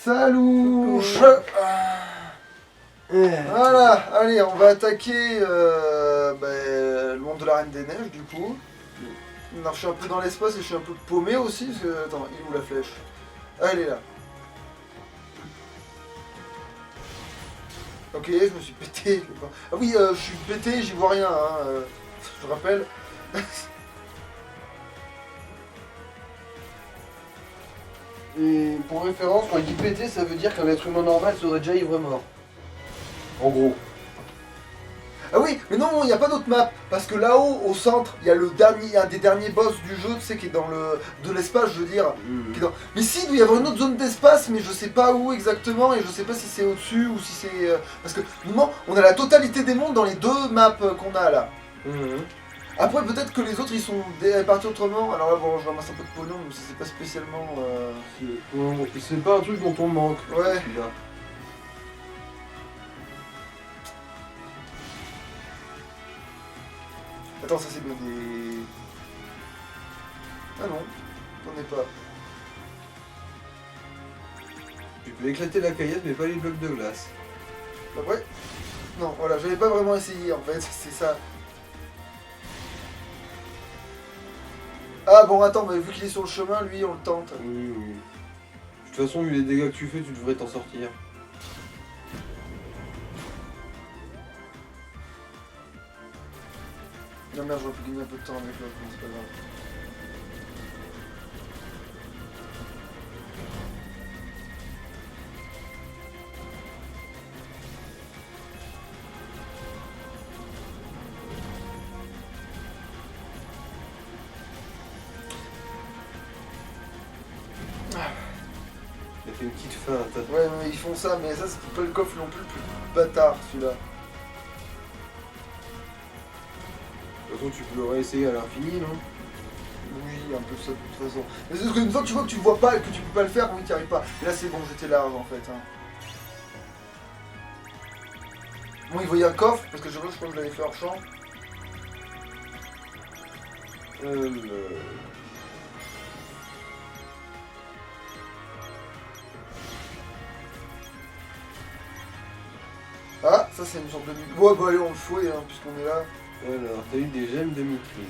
Salouche. Voilà, allez, on va attaquer le monde de la Reine des Neiges, du coup. Non, je suis un peu dans l'espace et je suis un peu paumé aussi, parce que... Attends, il est où la flèche? Ah, elle est là. Ok, je me suis pété. Ah oui, je suis pété, j'y vois rien, hein, je rappelle. Et pour référence, quand il dit pété, ça veut dire qu'un être humain normal serait déjà ivre-mort. En gros. Ah oui, mais non, il n'y a pas d'autre map. Parce que là-haut, au centre, il y a le dernier, un des derniers boss du jeu, tu sais, qui est dans de l'espace, je veux dire. Qui est dans... Mais si, il doit y avoir une autre zone d'espace, mais je sais pas où exactement, et je sais pas si c'est au-dessus ou si c'est... Parce que, normalement, on a la totalité des mondes dans les deux maps qu'on a, là. Après, peut-être que les autres, ils sont partis autrement. Alors là, bon, je ramasse un peu de pognon, mais c'est pas spécialement... C'est pas un truc dont on manque. Ouais. Celui-là. Attends, ça c'est bien des... Ah non, j'en ai pas. Tu peux éclater la caillasse, mais pas les blocs de glace. Après... Non, voilà, j'avais pas vraiment essayé, en fait, c'est ça. Ah bon, attends, mais vu qu'il est sur le chemin, lui, on le tente. Oui, oui. De toute façon, vu les dégâts que tu fais, tu devrais t'en sortir. Non merde, j'aurais pu gagner un peu de temps avec l'autre, mais c'est pas grave. Il a fait une petite feinte. Ouais, mais ils font ça, mais ça, c'était pas le coffre non plus le plus bâtard, celui-là. De toute façon, tu peux le réessayer à l'infini, non? Oui, un peu ça, de toute façon. Mais c'est une fois que tu vois que tu vois pas et que tu peux pas le faire, oui, t'y arrives pas. Et là, c'est bon, j'étais large, en fait. Hein. Bon, il voyait un coffre, parce que je crois que je l'avais fait hors champ. Ah, ça c'est une sorte de... Ouais, bah allez, on le fouille, hein, puisqu'on est là. Alors, t'as eu des gemmes de mitrine.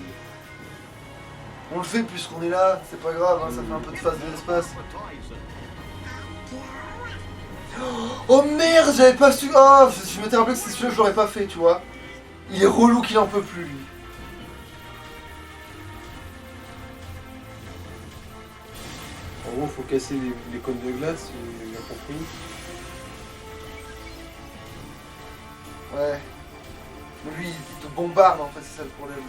On le fait puisqu'on est là, c'est pas grave, hein, ça fait un peu de phase de l'espace. Oh merde, j'avais pas su... Oh, je m'étais rappelé que c'est celui-là que je l'aurais pas fait, tu vois. Il est relou qu'il en peut plus, lui. En gros, faut casser les cônes de glace, si j'ai bien compris. Ouais. Mais lui, il te bombarde, en fait, c'est ça le problème.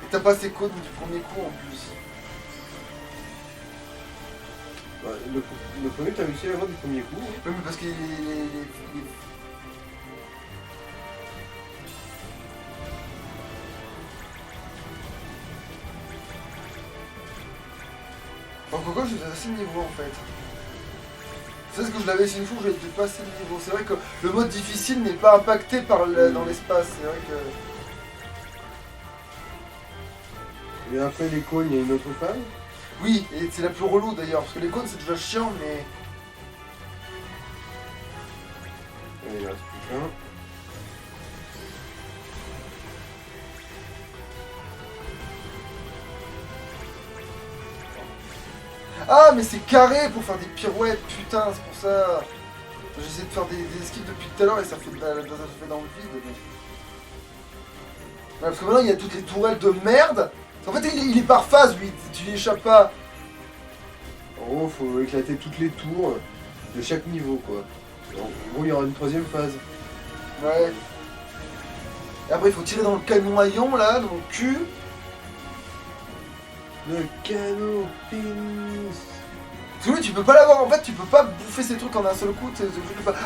Et t'as pas ses codes du premier coup, en plus. Bah, le premier, t'as réussi à l'avoir du premier coup. Hein. Oui, mais parce qu'il est... Bon, Coco, je faisais assez de niveau, en fait. C'est ce que je l'avais essayé une fois, j'avais peut-être pas assez de niveau. C'est vrai que le mode difficile n'est pas impacté par dans l'espace, c'est vrai que... Et après les cônes, il y a une autre phase. Oui, et c'est la plus relou d'ailleurs, parce que les cônes c'est déjà chiant, mais... Allez, il reste plus qu'un. Ah, mais c'est carré pour faire des pirouettes, putain, c'est pour ça. J'essaie de faire des esquives depuis tout à l'heure et ça fait dans le vide. Mais... Ouais, parce que maintenant il y a toutes les tourelles de merde. En fait, il est par phase, lui, tu n'y échappes pas. En gros, faut éclater toutes les tours de chaque niveau, quoi. En gros, il y aura une troisième phase. Ouais. Et après, il faut tirer dans le canon à ion, là, dans le cul. Le canon pénis. Parce que lui, tu peux pas l'avoir, en fait, tu peux pas bouffer ces trucs en un seul coup,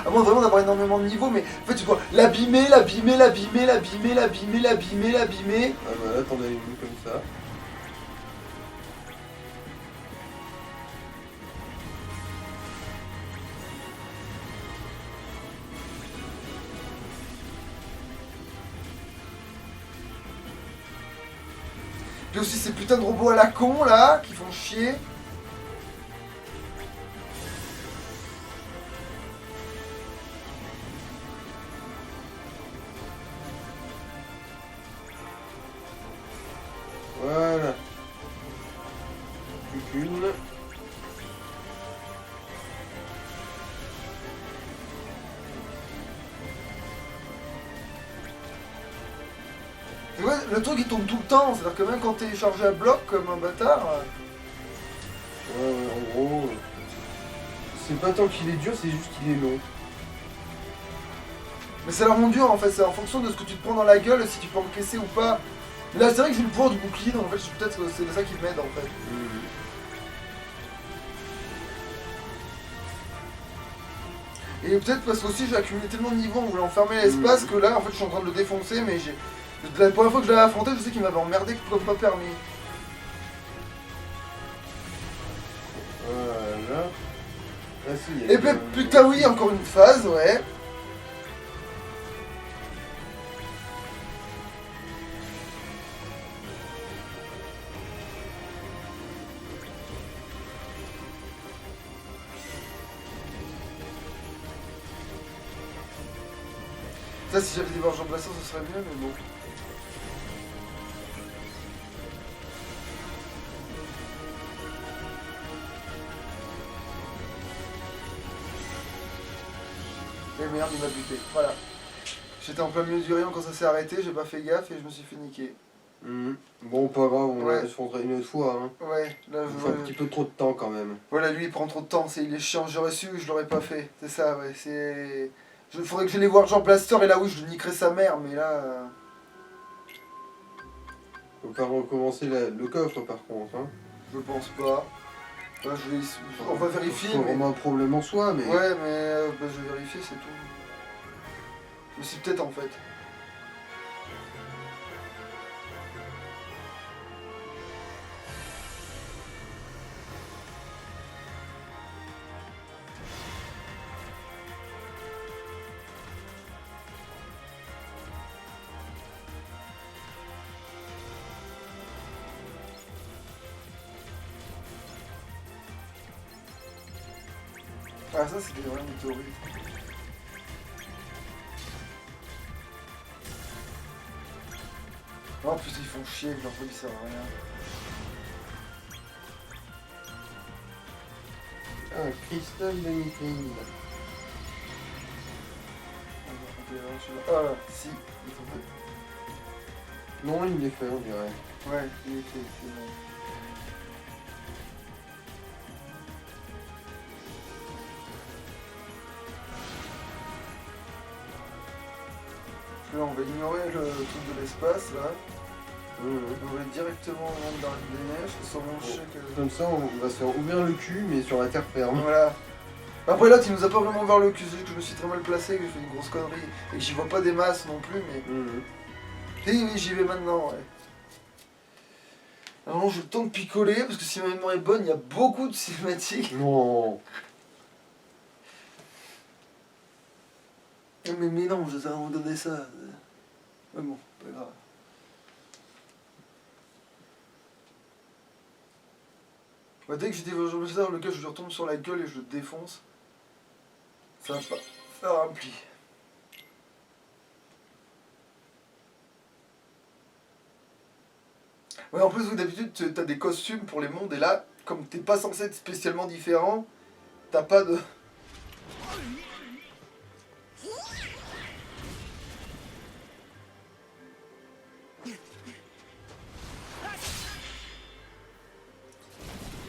à moins vraiment d'avoir énormément de niveaux, mais en fait, tu dois l'abîmer, l'abîmer, l'abîmer, l'abîmer, l'abîmer, l'abîmer, l'abîmer. Ah bah là, t'en as une comme ça. Puis aussi ces putains de robots à la con là, qui font chier. Voilà. Plus qu'une. Ouais, le truc il tombe tout le temps, c'est-à-dire que même quand t'es chargé à bloc comme un bâtard. Ouais, en gros. C'est pas tant qu'il est dur, c'est juste qu'il est long. Mais c'est leur dur en fait, c'est en fonction de ce que tu te prends dans la gueule, si tu peux encaisser ou pas. Mais là c'est vrai que j'ai le pouvoir du bouclier, donc en fait peut-être que c'est ça qui m'aide en fait. Et peut-être parce que aussi j'ai accumulé tellement de niveaux en voulant fermer l'espace que là en fait je suis en train de le défoncer, mais j'ai. La première fois que je l'avais affronté, je sais qu'il m'avait emmerdé comme pas permis. Voilà. Ah, si, il y a Et ben putain oui, encore une phase, ouais. Ça si j'avais des barges en glaçons ce serait mieux, mais bon. Et merde, il m'a buté. Voilà. J'étais en plein milieu du rayon quand ça s'est arrêté, j'ai pas fait gaffe et je me suis fait niquer. Bon, pas grave, on Ouais. va se fera une autre fois. Hein. Ouais, là Il je faut un petit peu trop de temps quand même. Voilà, lui il prend trop de temps, il est chiant, j'aurais su, je l'aurais pas fait. C'est ça, ouais, c'est. Faudrait que j'aille voir Jean Blaster et là oui, je lui niquerais sa mère, mais là. Faut pas recommencer le coffre par contre. Hein. Je pense pas. Là, on va vérifier. C'est vraiment un problème en soi, mais. Ouais, mais bah, je vais vérifier, c'est tout. Mais c'est peut-être en fait. Ah ça c'était vraiment météorite. Oh putain ils font chier, leur truc ça sert à rien. Ah, cristal de Mithril. Ah là, si, il faut pas. Non, il est fait, on dirait. Ouais, il était, c'est bon. Là on va ignorer le truc de l'espace là. On va directement au monde des neiges, sans manger que. Comme ça, on va se faire ouvrir le cul, mais sur la terre ferme. Voilà. Après l'autre il nous a pas vraiment ouvert le cul, c'est juste que je me suis très mal placé, que j'ai fait une grosse connerie et que j'y vois pas des masses non plus, mais. Oui, j'y vais maintenant, ouais. Alors j'ai le temps de picoler parce que si ma mémoire est bonne, il y a beaucoup de cinématiques. Non. Mais non, je sais pas vous donner ça. Mais bon, pas grave. Bah, dès que j'ai des dans le cas je lui retombe sur la gueule et je le défonce. Ça va pas faire un pli. Ouais, en plus, vous d'habitude, t'as des costumes pour les mondes et là, comme t'es pas censé être spécialement différent, t'as pas de.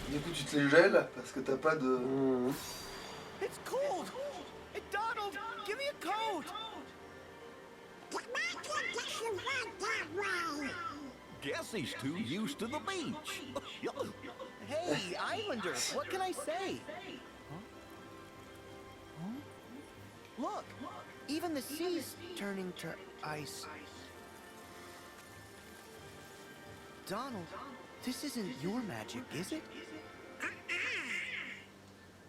Du coup, tu te les gèles parce que t'as pas de. It's cold! Hey, Donald, give me a coat! Guess he's too used to the beach. Hey, Islander, what can I say? Huh? Look, even the sea's turning to ice. Donald, this isn't your magic, is it?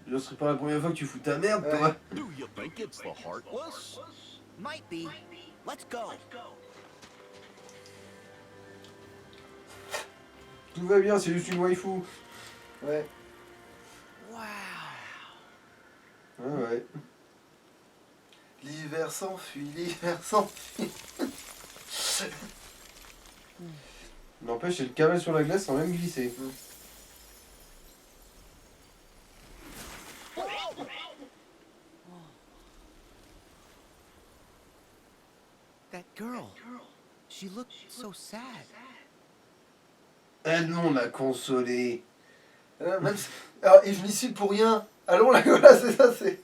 Ce serait pas la première fois que tu fous ta merde, toi. Do you think it's the Heartless? Might be. Let's go. Tout va bien, c'est juste une waifu. Ouais. Wow. Ouais. L'hiver s'enfuit, l'hiver s'enfuit. N'empêche, j'ai le cavale sur la glace sans même glisser. That girl. She looked so sad. Elle nous l'a consolé. Même si- Alors, et je n'y suis pour rien. Allons là, voilà, c'est ça, c'est.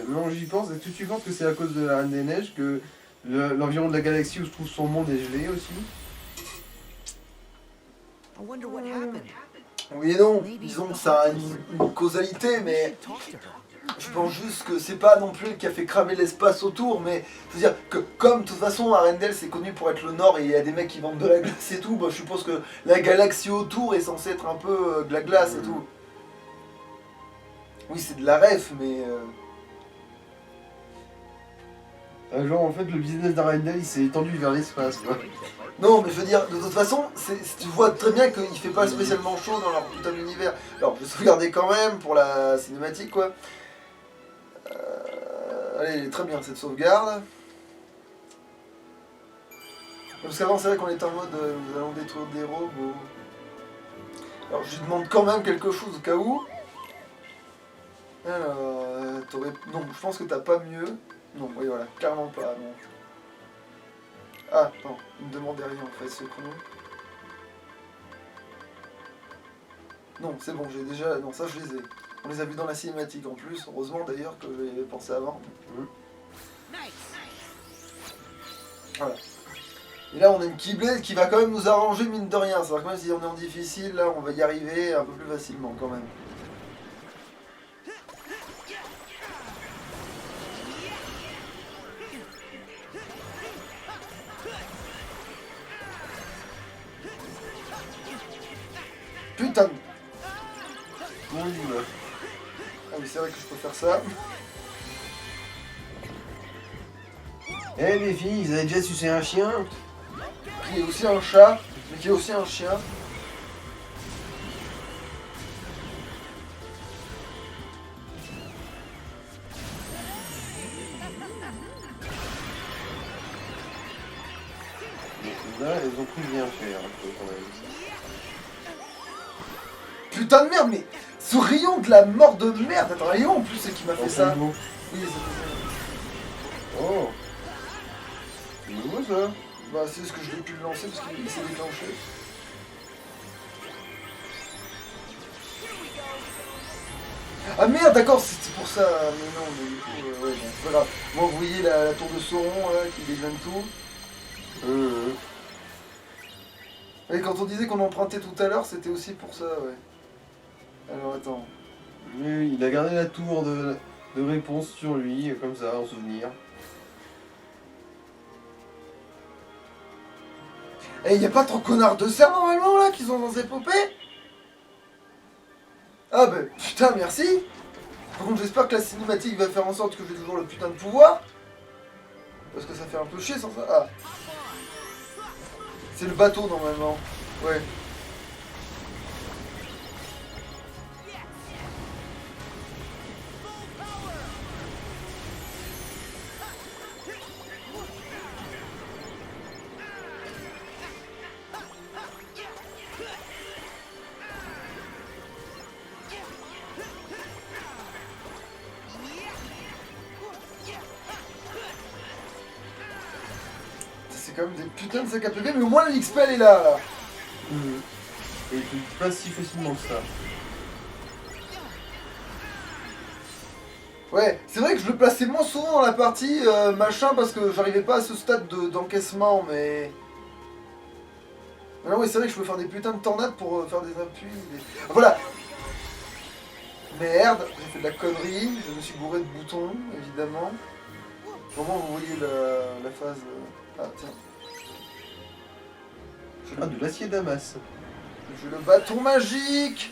Non, j'y pense. Est-ce que tu penses que c'est à cause de la Reine des Neiges que l'environ de la galaxie où se trouve son monde est gelé aussi? I wonder what happened. Oui et non. Disons que ça a une causalité, We mais should talk to her. je pense juste que c'est pas non plus elle qui a fait cramer l'espace autour, mais je veux dire que comme de toute façon Arendelle c'est connu pour être le nord et il y a des mecs qui vendent de la glace et tout, bah, je suppose que la galaxie autour est censée être un peu de la glace et tout. Oui, c'est de la ref, mais Genre, en fait, le business d'Arendelle il s'est étendu vers l'espace. Quoi. non, mais je veux dire, de toute façon, tu vois très bien qu'il fait pas spécialement chaud dans leur putain d'univers. Alors, je vais sauvegarder quand même pour la cinématique, quoi. Allez, elle est très bien cette sauvegarde. Parce qu'avant, c'est vrai qu'on était en mode nous allons détruire des robots. Alors, je lui demande quand même quelque chose au cas où. Alors, non, je pense que t'as pas mieux. Non, oui, voilà, clairement pas, non. Ah, non, il me demandait rien en fait, ce con. Non, c'est bon, j'ai déjà... Non, ça je les ai. On les a vus dans la cinématique en plus, heureusement d'ailleurs que j'avais pensé avant. Voilà. Et là on a une Keyblade qui va quand même nous arranger mine de rien. C'est-à-dire que même si on est en difficile, là on va y arriver un peu plus facilement quand même. Putain de... Oui, bah. Ah oui, c'est vrai que je peux faire ça. Eh les filles, ils avaient déjà sucé un chien? Qui est aussi un chat, mais qui est aussi un chien. Là, elles ont pris bien cher, quand même. Putain de merde, mais ce rayon de la mort de merde. Attends, rayon en plus c'est qui m'a fait ça. Enfin, bon. Oui, c'est Oh, c'est nouveau ça. bah, c'est ce que je l'ai pu le lancer parce qu'il s'est déclenché. Ah merde, d'accord, c'est pour ça. Mais non, mais du coup, ouais, bon, c'est pas grave. Moi, vous voyez la tour de Sauron là qui dégaine tout. Et quand on disait qu'on empruntait tout à l'heure, c'était aussi pour ça, ouais. Alors attends. Oui, il a gardé la tour de réponse sur lui, comme ça, en souvenir. Eh, y a pas trop connards de cerf normalement là qui sont dans ces épopées? Ah bah putain, merci. Par contre, j'espère que la cinématique va faire en sorte que j'ai toujours le putain de pouvoir. Parce que ça fait un peu chier sans ça. Ah. C'est le bateau normalement. Ouais. C'est quand même des putains de sacs à PV, mais au moins l'XP elle est là. Et il te dit pas si facilement que ça. Ouais, c'est vrai que je le plaçais moins souvent dans la partie machin parce que j'arrivais pas à ce stade d'encaissement, mais... Non, oui, c'est vrai que je peux faire des putains de tornades pour faire des appuis. Ah, voilà. Merde, j'ai fait de la connerie, je me suis bourré de boutons, évidemment. Comment vous voyez la phase... Ah, tiens. Ah, de l'acier Damas. J'ai le bâton magique.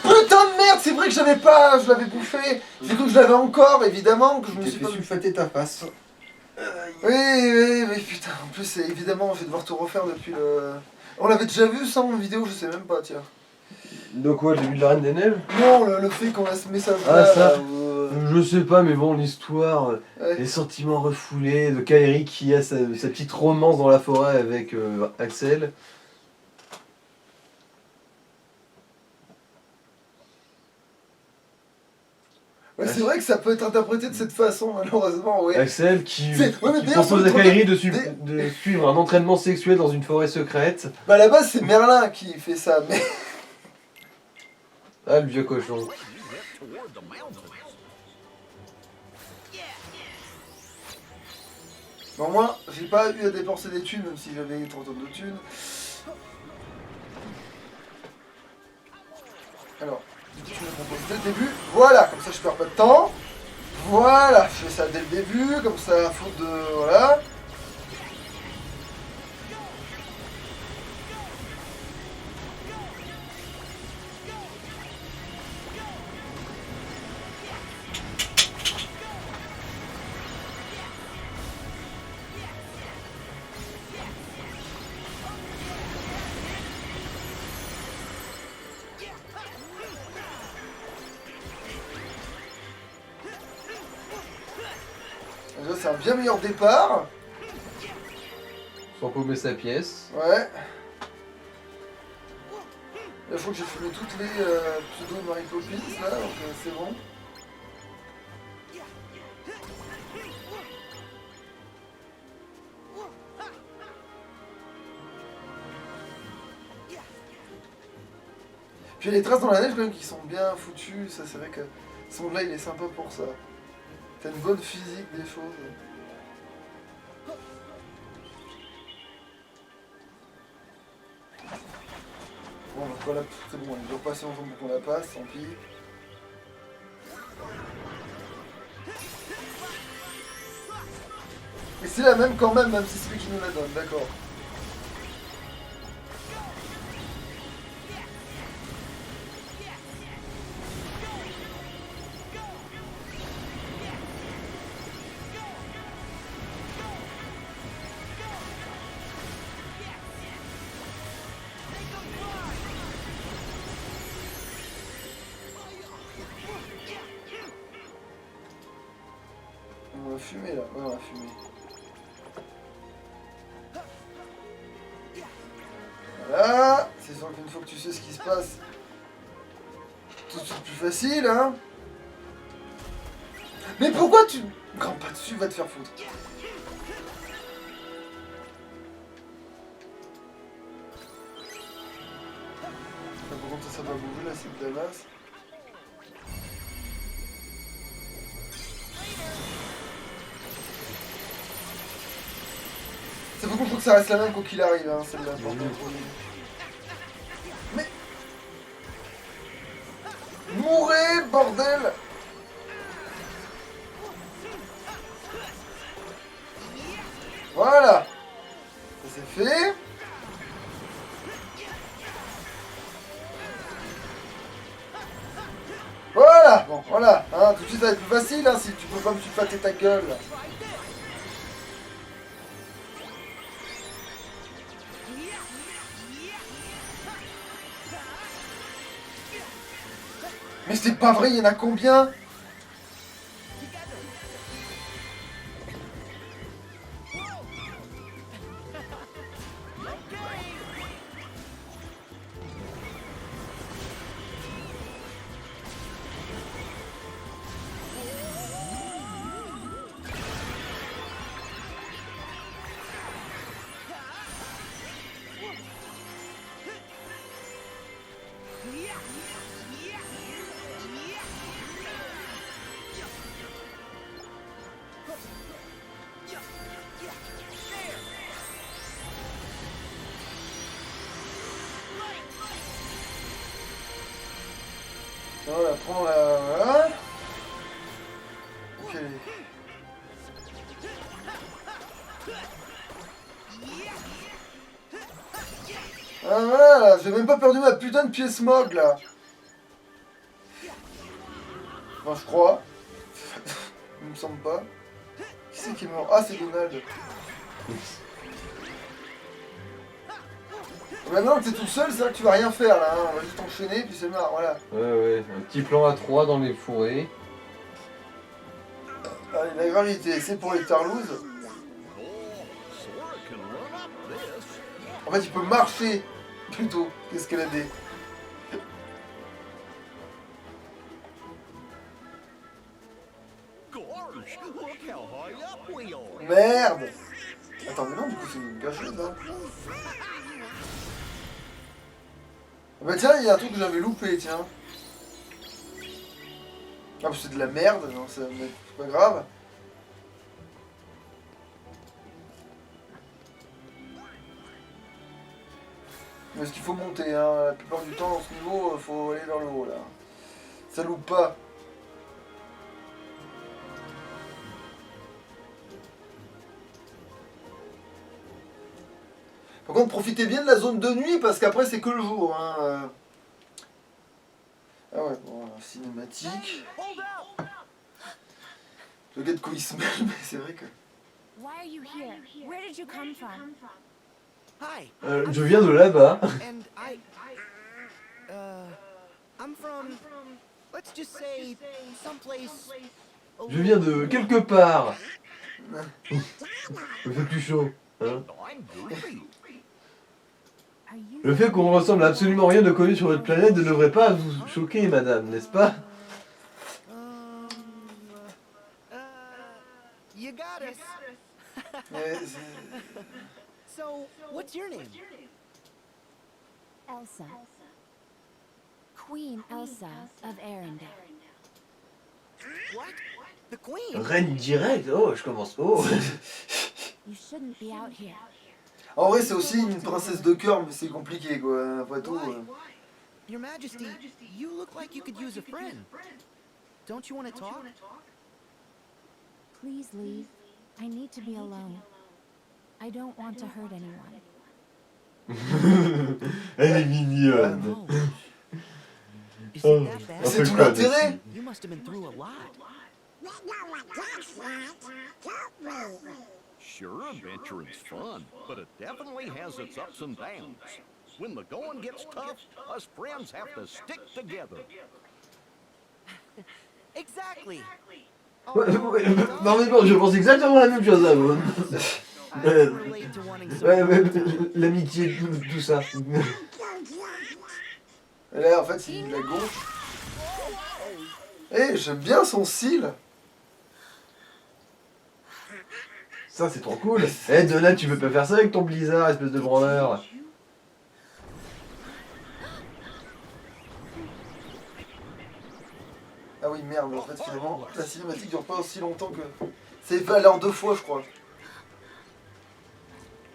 Putain de merde, c'est vrai que je l'avais bouffé. J'ai cru que je l'avais encore, évidemment, que je me Tu suis t'es pas... fait sulfater ta face. Oui, putain, en plus, évidemment, je vais devoir tout refaire depuis le... On l'avait déjà vu ça en vidéo, je sais même pas, tiens. Donc quoi, le début de la Reine des Neiges? Non, le fait qu'on a ce message Ah, ça. là, Je sais pas, mais bon, l'histoire, ouais. les sentiments refoulés de Kairi qui a sa petite romance dans la forêt avec Axel. Ouais, c'est vrai que ça peut être interprété de cette façon, malheureusement, oui. Axel qui Ouais, mais d'ailleurs, propose sur à le Kairi truc- de suivre un entraînement sexuel dans une forêt secrète. Bah, à la base, c'est Merlin qui fait ça, mais... Ah, le vieux cochon. You get toward the mountains. Bon, moi, j'ai pas eu à dépenser des thunes, même si j'avais 30 tonnes de thunes. Alors, tu me proposes dès le début. Voilà, comme ça je perds pas de temps. Voilà, je fais ça dès le début, comme ça, faute de... Voilà. Déjà, c'est un bien meilleur départ. Sans paumer sa pièce. Ouais. Il faut que j'ai fumé toutes les pseudo Mary Poppins là, donc c'est bon. Puis il y a les traces dans la neige quand même qui sont bien foutues, ça c'est vrai que ce monde là il est sympa pour ça. T'as une bonne physique des choses. Bon, donc voilà, c'est bon, il doit passer ensemble pour qu'on la passe, tant pis. Mais c'est la même quand même si c'est lui qui nous la donne, d'accord. On va fumer là, ouais on va fumer. Voilà, c'est sûr qu'une fois que tu sais ce qui se passe, tout de suite plus facile hein. Mais pourquoi tu grimpes pas dessus, va te faire foutre. Par contre ça va bouger là, c'est de la masse. C'est beaucoup, faut que ça reste la même quoi qu'il arrive, hein, celle-là. Mais... Mourez, bordel! Voilà! Ça c'est fait. Voilà! Bon, voilà, hein, tout de suite ça va être plus facile, hein, si tu peux pas me sulfater ta gueule. Mais c'est pas vrai, il y en a combien? Voilà, prends la... Voilà. Ok. Ah voilà, j'ai même pas perdu ma putain de pièce mog là. Enfin, je crois. Il me semble pas. Qui c'est qui est mort? Ah, c'est Donald. Maintenant que t'es tout seul, c'est vrai que tu vas rien faire là. Hein. On va juste enchaîner, puis c'est marre, voilà. Ouais, un petit plan à 3 dans les fourrés. Allez, la gravité, c'est pour les tarlouses. Sora can run up this. En fait, il peut marcher plutôt qu'escalader. Gosh, look how high up we are. Merde! Attends, mais non, du coup, c'est une gâchette, hein. Ah bah tiens, il y a un truc que j'avais loupé, tiens. Ah, c'est de la merde, non, c'est pas grave. Mais est-ce qu'il faut monter, hein? La plupart du temps, dans ce niveau, faut aller vers le haut, là. Ça loupe pas. Par contre, profitez bien de la zone de nuit, parce qu'après, c'est que le jour, hein. Ah ouais, bon, cinématique. Hold up! Le gars de quoi il se mêle, mais c'est vrai que... Why are you here? Where did you come from? Hi. Je viens de là-bas. And I'm from, let's just say, someplace. Je viens de quelque part. Il fait plus chaud. Hein. I'm Goofy. Are you Le fait qu'on ressemble à absolument rien de connu sur votre planète ne devrait pas vous choquer, madame, n'est-ce pas? You got us. Mais So, what's your name? Elsa? Queen Elsa of Arendelle. What? The Queen? Reine directe. Oh, je commence. Oh. You shouldn't be out here. En vrai, c'est aussi une princesse de cœur, mais c'est compliqué, quoi. Après tout. Your Majesty, you look like you could use a friend. Don't you want to talk? Please leave. I need to be alone. I don't want to hurt anyone. Elle est mignonne. No. Is Oh, it that bad? C'est un peu tout conne l'intérêt. aussi. You must have been through a lot. Sure, adventuring's fun, but it definitely has its ups and downs. When the going gets tough, us friends have to stick together. Exactly. Non mais bon, je pense exactement la même chose à vous. I can relate to wanting Ouais, some. l'amitié, tout ça. Et là, en fait, il la gauche. Eh, j'aime bien son style. Ça, c'est trop cool. Eh, Donald, tu veux pas faire ça avec ton blizzard, espèce de branleur? Ah oui, merde, en fait, finalement, la cinématique dure pas aussi longtemps que... C'est fait aller en 2 fois, je crois.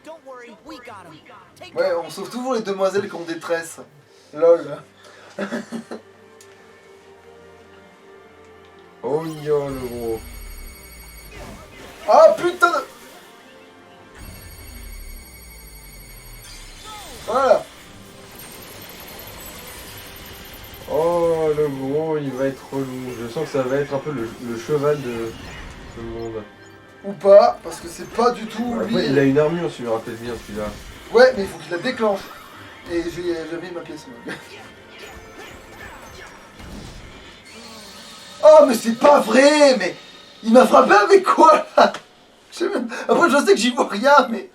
Don't worry, we got him. Take Ouais, on sauve toujours les demoiselles qui ont des tresses. Lol. Oh, yo, le gros. Ah, putain de... Voilà. Oh, le gros, il va être relou. Je sens que ça va être un peu le cheval de tout le monde. Ou pas, parce que c'est pas du tout lui. Après, il a une armure, si je me rappelle bien, celui-là. Ouais, mais il faut qu'il la déclenche. Et j'avais ma pièce. Moi. Oh, mais c'est pas vrai, mais... Il m'a frappé avec quoi, là? Je sais même... Après, je sais que j'y vois rien, mais...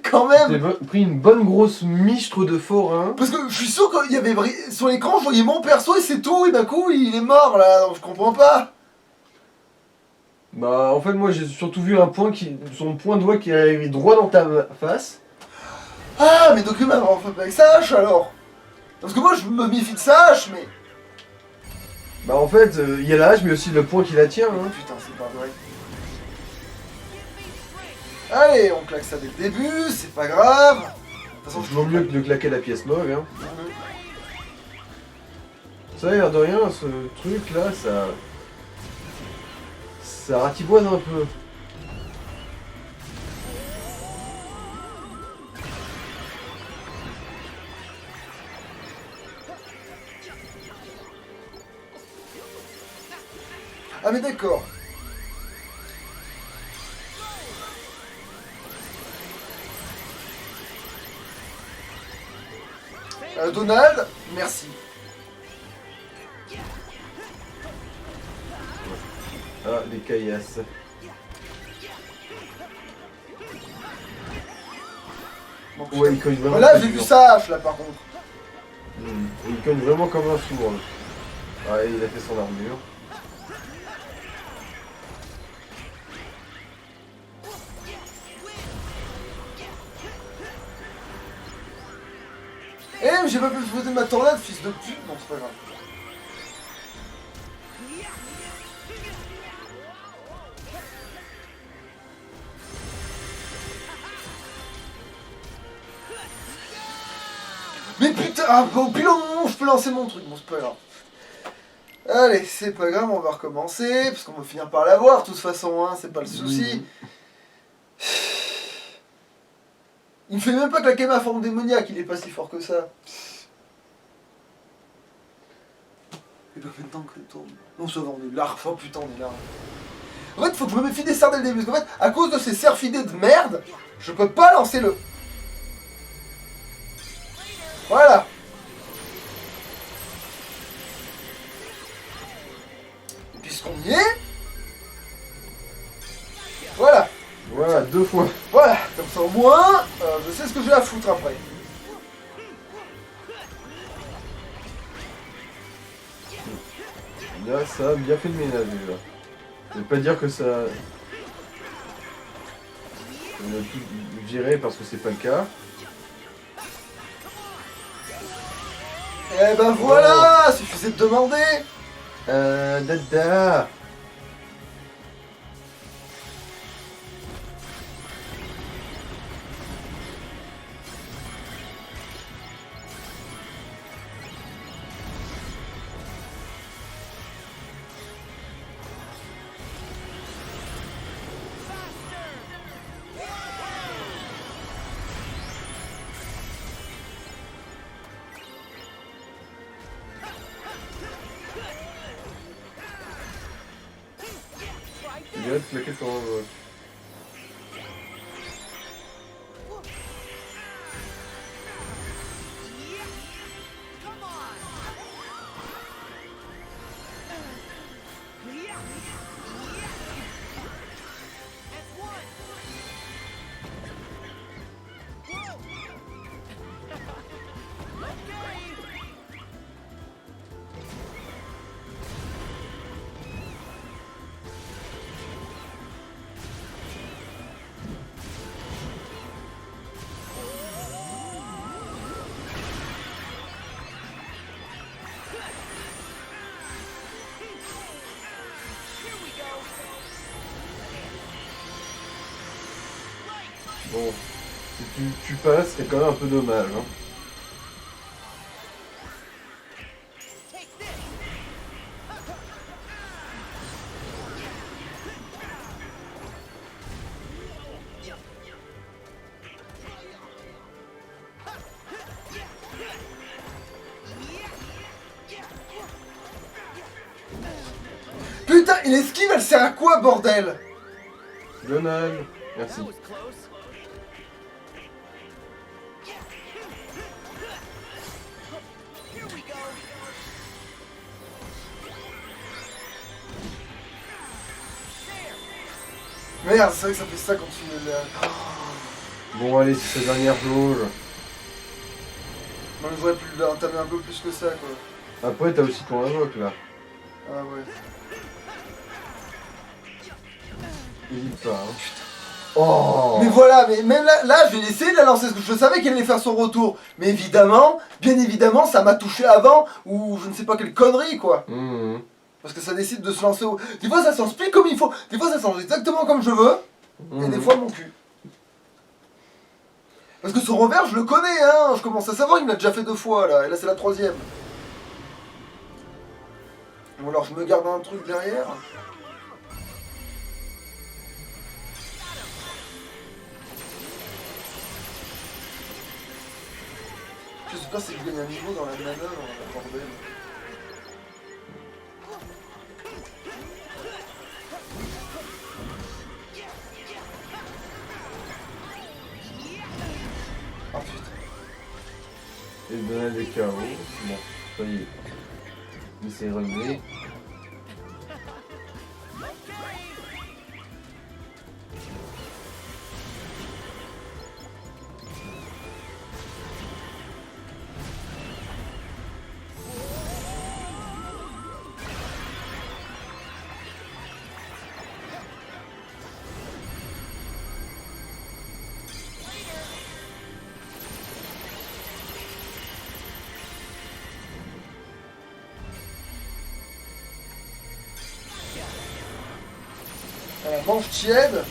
Quand J'ai même. pris une bonne grosse michtre de forain. Parce que je suis sûr qu'il y avait... Sur l'écran, je voyais mon perso et c'est tout, et d'un coup, il est mort, là. Donc, je comprends pas. Bah, en fait, moi, j'ai surtout vu un point son point de doigt qui est arrivé droit dans ta face. Ah, mais donc il m'a frappé avec sa hache, alors. Parce que moi, je me méfie de sa hache, mais... Bah, en fait, il y a la hache, mais aussi le point qui la tient. Hein. Putain, c'est pas vrai. Allez, on claque ça dès le début, c'est pas grave. De toute façon, C'est toujours mieux que de claquer la pièce mogue. Hein. Ça a l'air de rien, ce truc là, ça ratiboise un peu. Ah mais d'accord. Donald, merci. Ah, des caillasses. Bon, Ouais, il cogne vraiment. là très j'ai vu dur. sa hache là par contre. Il cogne vraiment comme un sourd. Ah, il a fait son armure. Eh mais j'ai pas pu poser ma tornade, fils de pute. Non c'est pas grave. Mais putain, au pile au moment où je peux lancer mon truc, bon c'est pas grave. Allez, c'est pas grave, on va recommencer, parce qu'on va finir par l'avoir, de toute façon, hein, c'est pas le souci. Il me fait même pas claquer ma forme démoniaque, il est pas si fort que ça. Il doit faire temps que je tourne. Non, ça va, on est large, oh putain, on est large. En fait, faut que je me méfie des cerfs dès le début, parce qu'en fait, à cause de ces cerfidés de merde, je peux pas lancer le... Voilà. Et puisqu'on y est... Voilà. Voilà, 2 fois. Voilà, comme ça au moins, je sais ce que j'ai à foutre après. Là, ça a bien fait le ménage déjà. Je vais pas dire que ça. On a tout viré parce que c'est pas le cas. Eh ben voilà, suffisait de demander. Dada. Je dirais de claquer sur un vote. Bon, si tu passes, c'est quand même un peu dommage. Hein. Putain, il esquive, elle sert à quoi, bordel? Donald, merci. That was close. Here we go. Merde, c'est vrai que ça fait ça quand tu... Bon, allez, c'est sa dernière jauge. Non, mais j'aurais pu l'entamer un peu plus que ça, quoi. Après, t'as aussi ton invoque là. Ah ouais. N'hésite pas. Hein. Oh. Mais voilà, mais même là, je vais essayer de la lancer, parce que je savais qu'elle allait faire son retour. Mais évidemment, bien évidemment, ça m'a touché avant, ou je ne sais pas quelle connerie, quoi. Mmh. Parce que ça décide de se lancer au... Des fois, ça s'en split comme il faut. Des fois, ça s'en exactement comme je veux. Et des fois, mon cul. Parce que son revers, je le connais, hein. Je commence à savoir, il me l'a déjà fait 2 fois, là. Et là, c'est la 3e. Ou alors, je me garde un truc derrière. Je sais pas si je gagne un niveau dans la manœuvre, bordel. KO. Bon, ça y est. Il s'est relevé. Manche tiède.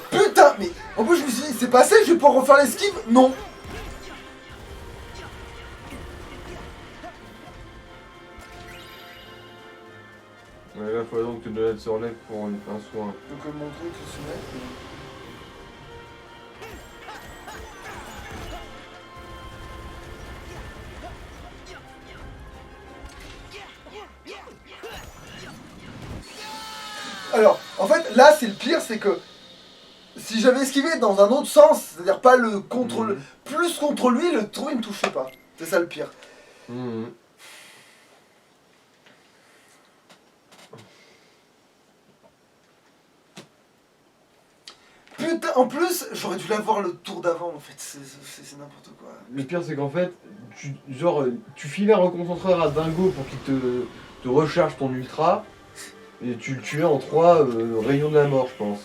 Putain, mais en plus je me suis dit, c'est passé, je vais pouvoir refaire l'esquive. Non. Ouais, là, faut donc que Donald se relève pour un soin. Donc mon truc se met. Alors, en fait, là, c'est le pire, c'est que si j'avais esquivé dans un autre sens, c'est-à-dire pas le contre, plus contre lui, le trou il me touchait pas. C'est ça le pire. Mhm. Putain, en plus, j'aurais dû l'avoir le tour d'avant, en fait, c'est n'importe quoi. Le pire, c'est qu'en fait, tu filais un reconcentreur à Dingo pour qu'il te recharge ton ultra, et tu le tuais en 3 rayons de la mort, je pense.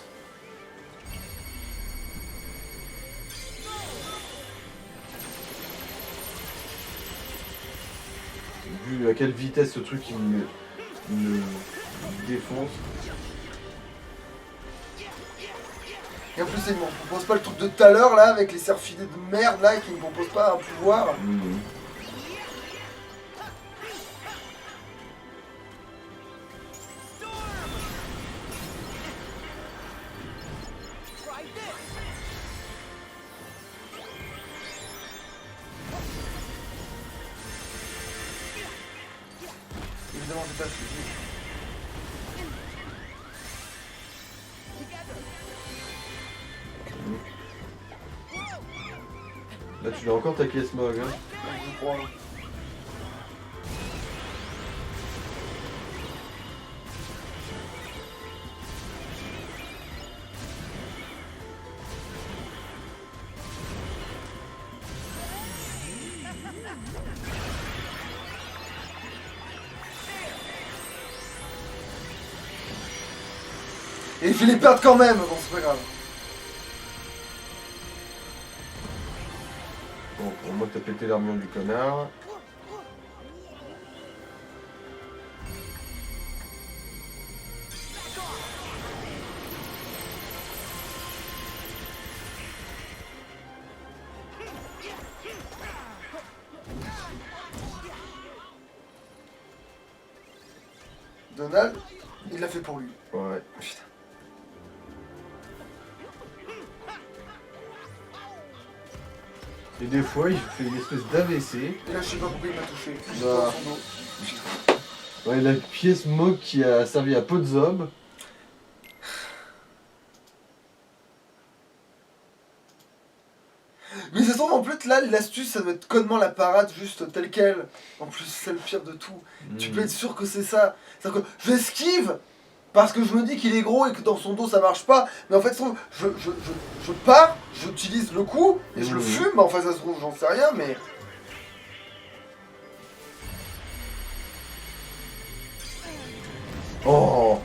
Vu à quelle vitesse ce truc il me défonce. Et en plus, il me propose pas le truc de tout à l'heure, là, avec les serfidés de merde, là, qui me proposent pas un pouvoir. Mhm. Évidemment, j'ai pas suivi. Là, tu l'as encore taqué Smog, hein. Je crois. Et il fait les perdre quand même, bon c'est pas grave. Bon, pour moi, t'as pété l'armure du connard. Donald, il l'a fait pour lui. Ouais. Putain. Et des fois, il fait une espèce d'AVC. Et là, je sais pas pourquoi il m'a touché. Juste Bah. dans son dos. Ouais, la pièce Mog qui a servi à Podzob. Mais ça se trouve, en plus, là, l'astuce, ça doit être codement la parade, juste telle quelle. En plus, c'est le pire de tout. Tu peux être sûr que c'est ça. C'est-à-dire que je esquive parce que je me dis qu'il est gros et que dans son dos ça marche pas. Mais en fait, ça se trouve, je pars, j'utilise le coup et je le fume. Enfin, ça se trouve, j'en sais rien, mais. Oh.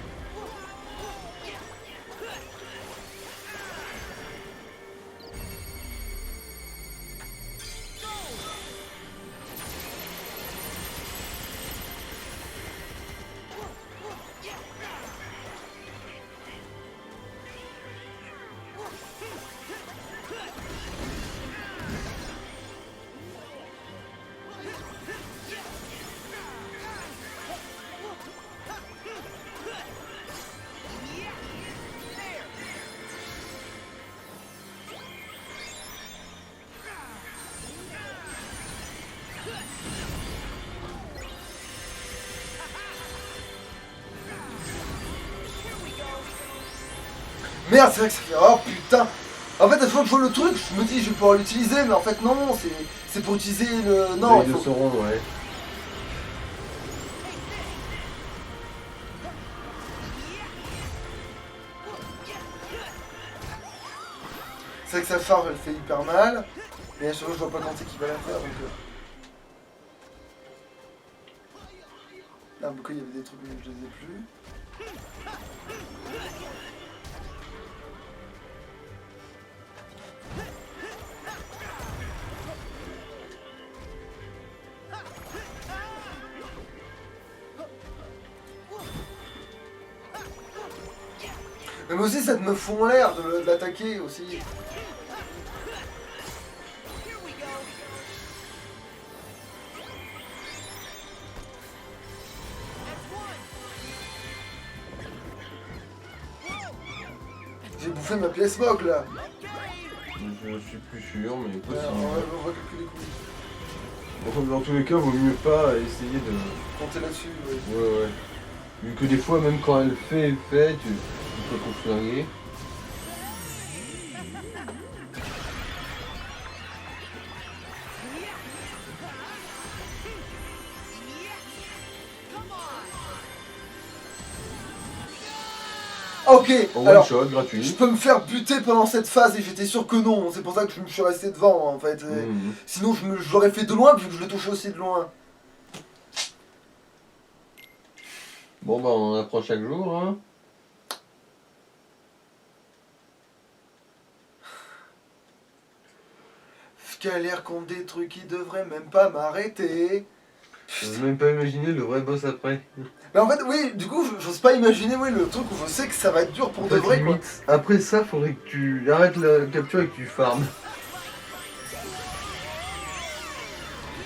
Merde, c'est vrai que ça fait... Oh putain. En fait, à chaque fois que je vois le truc, je me dis je vais pouvoir l'utiliser, mais en fait non, c'est pour utiliser le... Non, L'œil il de faut... Sauron, ouais. C'est vrai que sa farge elle fait hyper mal, mais à chaque fois je vois pas quand c'est qu'il va la faire donc... Ah, pourquoi il y avait des trucs mais je les ai plus. Mais moi aussi ça me fout en l'air de l'attaquer aussi. J'ai bouffé ma pièce moque là. Je suis plus sûr, mais Ouais, possible. on va calculer les coups. Bon, dans tous les cas, vaut mieux pas essayer de... Compter là-dessus, ouais. Ouais, ouais. Vu que des fois, même quand elle fait, tu peux conflinguer. Ok, En one alors... shot, Je gratuit. peux me faire buter pendant cette phase et j'étais sûr que non, c'est pour ça que je me suis resté devant en fait. Mhm. Sinon je l'aurais fait de loin vu que je le touchais aussi de loin. Bon, bah, on en apprend chaque jour, hein. Galère contre des trucs qui devraient même pas m'arrêter. Je n'ose même pas imaginer le vrai boss après. Mais en fait, oui, du coup, j'ose pas imaginer oui, le truc où je sais que ça va être dur pour En de fait, vrai quoi. limite, après ça, faudrait que tu arrêtes la capture et que tu farmes.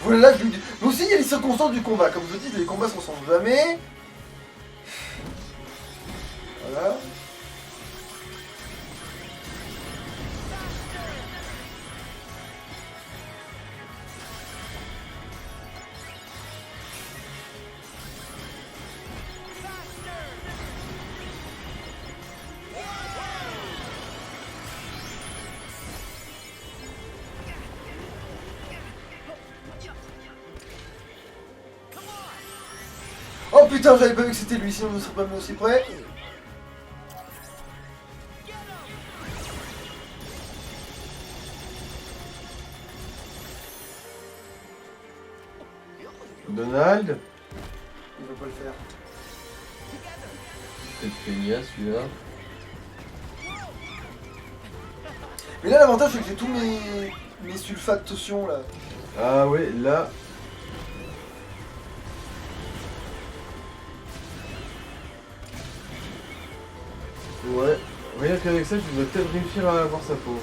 Voilà, je lui dis. Mais aussi, il y a les circonstances du combat. Comme je dis, les combats se ressemblent jamais. Voilà. Oh putain, j'avais pas vu que c'était lui, sinon je ne serais pas mis aussi près. Donald. Il va pas le faire. C'est feignasse celui-là. Mais là, l'avantage, c'est que j'ai tous mes sulfates potions là. Ah ouais, là. Ouais, rien qu'avec ça, tu vas peut-être réussir à avoir sa peau.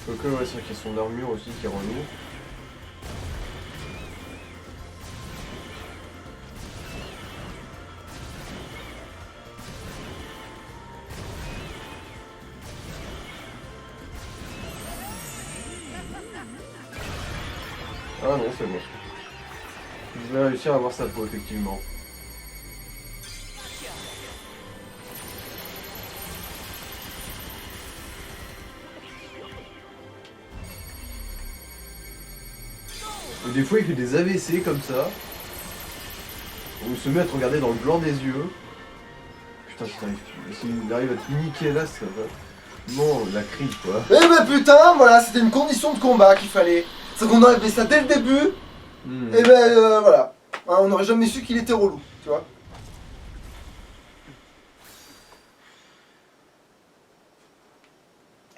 Quoique, ouais, c'est vrai qu'il y a son armure aussi qui est relou. Ah non, c'est bon. Je vais réussir à avoir sa peau, effectivement. Et des fois, il fait des AVC comme ça. Ou se met à te regarder dans le blanc des yeux. Putain, s'il arrive à te niquer là, ça va. Non, la crise quoi. Eh ben putain, voilà, c'était une condition de combat qu'il fallait. C'est qu'on aurait fait ça dès le début, et ben voilà. Hein, on n'aurait jamais su qu'il était relou, tu vois.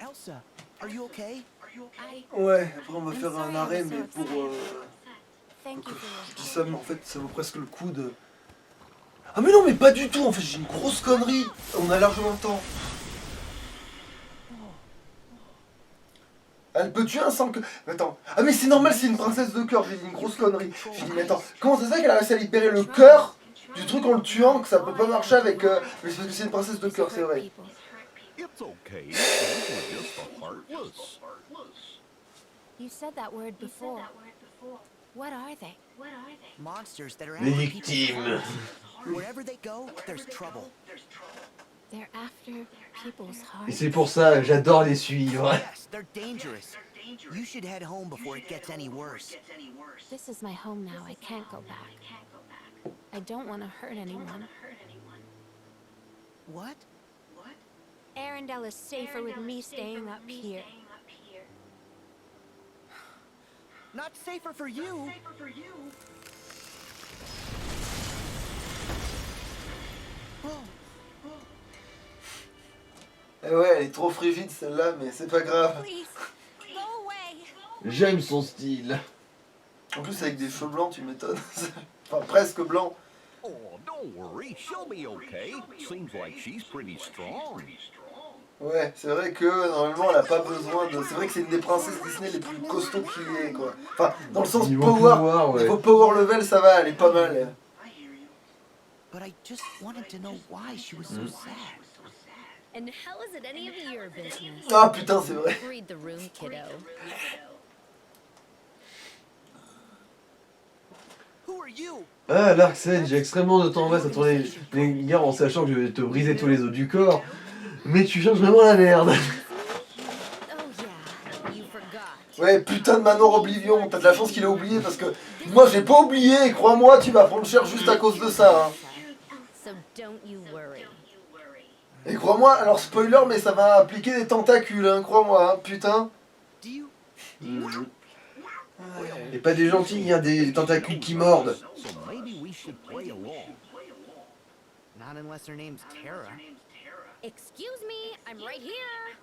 Elsa, are you okay? Ouais, après on va faire un arrêt, mais pour... Thank you for Je dis your ça, mais en fait, ça vaut presque le coup de... Ah mais non, mais pas du tout, en fait, j'ai une grosse connerie. On a largement le temps. Elle peut tuer un sang que... Mais attends. Ah mais c'est normal, c'est une princesse de cœur, j'ai dit une grosse connerie. J'ai dit, mais attends, comment ça se fait qu'elle a réussi à libérer le cœur du truc en le tuant, que ça peut pas marcher avec... Mais c'est parce que c'est une princesse de cœur, c'est vrai. people. It's okay. Those were just the heartless. You said that word before. What are they? Monsters that are Les after people's victimes. hearts. Wherever they go, there's trouble. They're after people's Et hearts. c'est pour ça, j'adore les suivre. Yes, they're dangerous. You should head home before it gets any worse. This is my home now. I can't go back. I don't want to hurt anyone. What? Arendelle is safer with me staying up here. Not safer for you. Eh ouais, elle est trop frigide celle-là, mais c'est pas grave. Please, go away. J'aime son style. En plus, avec des cheveux blancs, tu m'étonnes. Enfin, presque blancs. Oh, don't worry, she'll be okay. Seems like she's pretty strong. Ouais, c'est vrai que normalement, elle a pas besoin de. C'est vrai que c'est une des princesses Disney les plus costauds qu'il y ait, quoi. Enfin, dans le sens Niveau power. pouvoir, ouais. Niveau power level, ça va, elle est pas mal. Elle. But I just wanted to know why she was so sad. And how is it any of your business? Ah putain, c'est vrai. Read the room, kiddo. Who are you? Ah, Larsen, j'ai extrêmement de temps en masse à tourner les gars en sachant que je vais te briser tous les os du corps. Mais tu cherches vraiment la merde. Oh yeah, you forgot. Ouais, putain de Manor Oblivion. T'as de la chance qu'il a oublié parce que moi, j'ai pas oublié. Crois-moi, tu vas prendre cher juste à cause de ça. Hein. So don't you worry. Et crois-moi, alors spoiler, mais ça va impliquer des tentacules, hein, crois-moi, hein, putain. Do you? Et pas des gentils, il y a des tentacules qui mordent. So maybe we should play along. Not unless her name's Tara. Excuse me, I'm right here.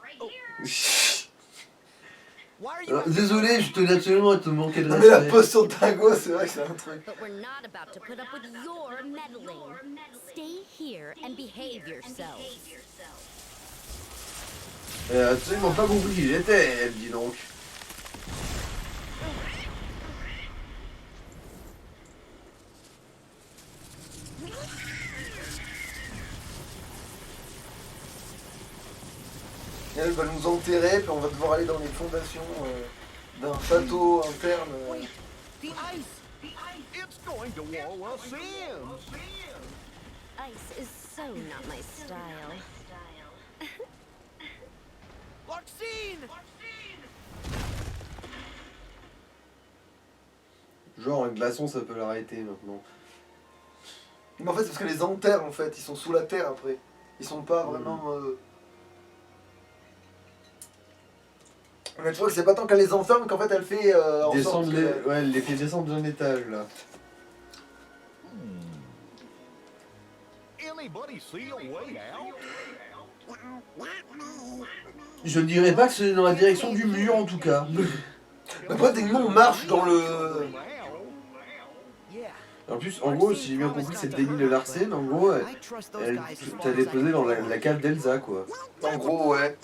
Why are you? Désolé, je tenais absolument à te manquer de Non mais la respect. posture de Dingo, c'est vrai que c'est un truc. But we're not about to put up with your meddling. Stay here and behave yourself. Elle a absolument pas compris qui j'étais, elle, dis donc. Et elle va nous enterrer, puis on va devoir aller dans les fondations d'un château interne. The ice. It's going to wall us in. Ice is so not my style. Larxene! Genre, un glaçon, ça peut l'arrêter maintenant. Mais en fait, c'est parce qu'elle les enterre, en fait. Ils sont sous la terre, après. Ils sont pas vraiment... Mais je crois que c'est pas tant qu'elle les enferme qu'en fait, elle fait en sorte Descendre que... les... Ouais, elle les fait descendre d'un étage, là. Anybody see a way out? Je ne dirais pas que c'est dans la direction du mur, en tout cas. Mais après, techniquement, on marche dans le... Yeah. En plus, en gros, si j'ai bien compris, c'est le déni de Larsen, en gros, I trust those elle guys as far t'allait as I poser dans can. la cave d'Elsa, quoi. En gros, ouais.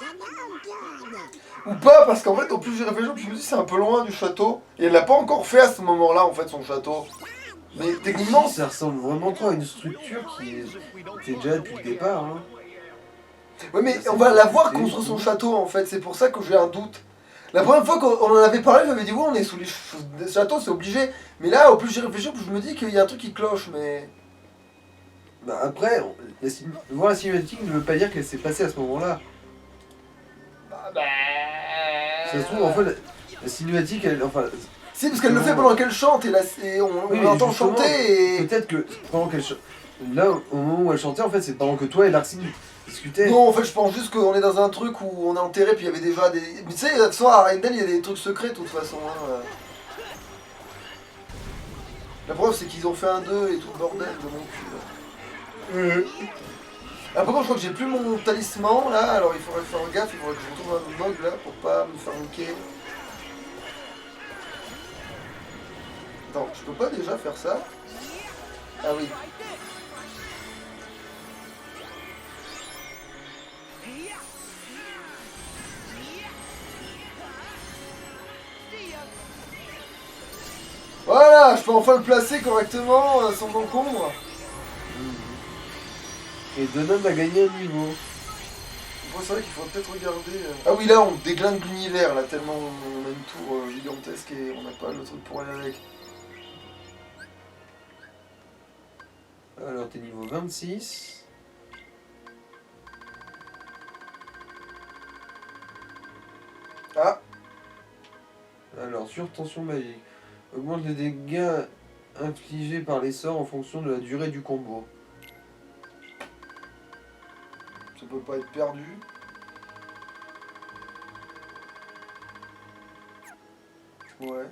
Ou pas, parce qu'en fait, au plus j'y réfléchis, plus je me dis c'est un peu loin du château. Et elle l'a pas encore fait à ce moment-là, en fait, son château. Mais techniquement, Ça ressemble vraiment trop à une structure qui était déjà depuis le départ, hein. ouais, mais on va la voir construire son château, en fait. C'est pour ça que j'ai un doute. La première fois qu'on en avait parlé, j'avais dit ouais, on est sous les châteaux, c'est obligé. Mais là, au plus j'y réfléchis, plus je me dis qu'il y a un truc qui cloche, mais... Bah après, voir la cinématique ne veut pas dire qu'elle s'est passée à ce moment-là. Ça se trouve, en fait, la cinématique, elle... Enfin, Si, parce qu'elle le fait pendant qu'elle chante, et là, on oui, l'entend justement, chanter, et... peut-être que pendant qu'elle là, au moment où elle chantait, en fait, c'est pendant que toi et Larsen discutaient. Non, en fait, je pense juste qu'on est dans un truc où on est enterré, puis il y avait déjà des... Mais tu sais, de toute façon, à Arendelle, il y a des trucs secrets, de toute façon. Hein. La preuve, c'est qu'ils ont fait un 2 et tout le bordel de mon cul. Ah, par contre, je crois que j'ai plus mon talisman, là, alors il faudrait faire gaffe, il faudrait que je retourne un mog, là, pour pas me faire niquer. Attends, je peux pas déjà faire ça? Ah oui. Voilà, je peux enfin le placer correctement sans encombre. Et Dunham a gagné un niveau. Bon, c'est vrai qu'il faut peut-être regarder. Ah oui, là, on déglingue l'univers, là, tellement on a une tour gigantesque et on n'a pas le truc pour aller avec. Alors, t'es niveau 26. Ah, Alors, surtension magique. Augmente les dégâts infligés par les sorts en fonction de la durée du combo. ça peut pas être perdu. Ouais.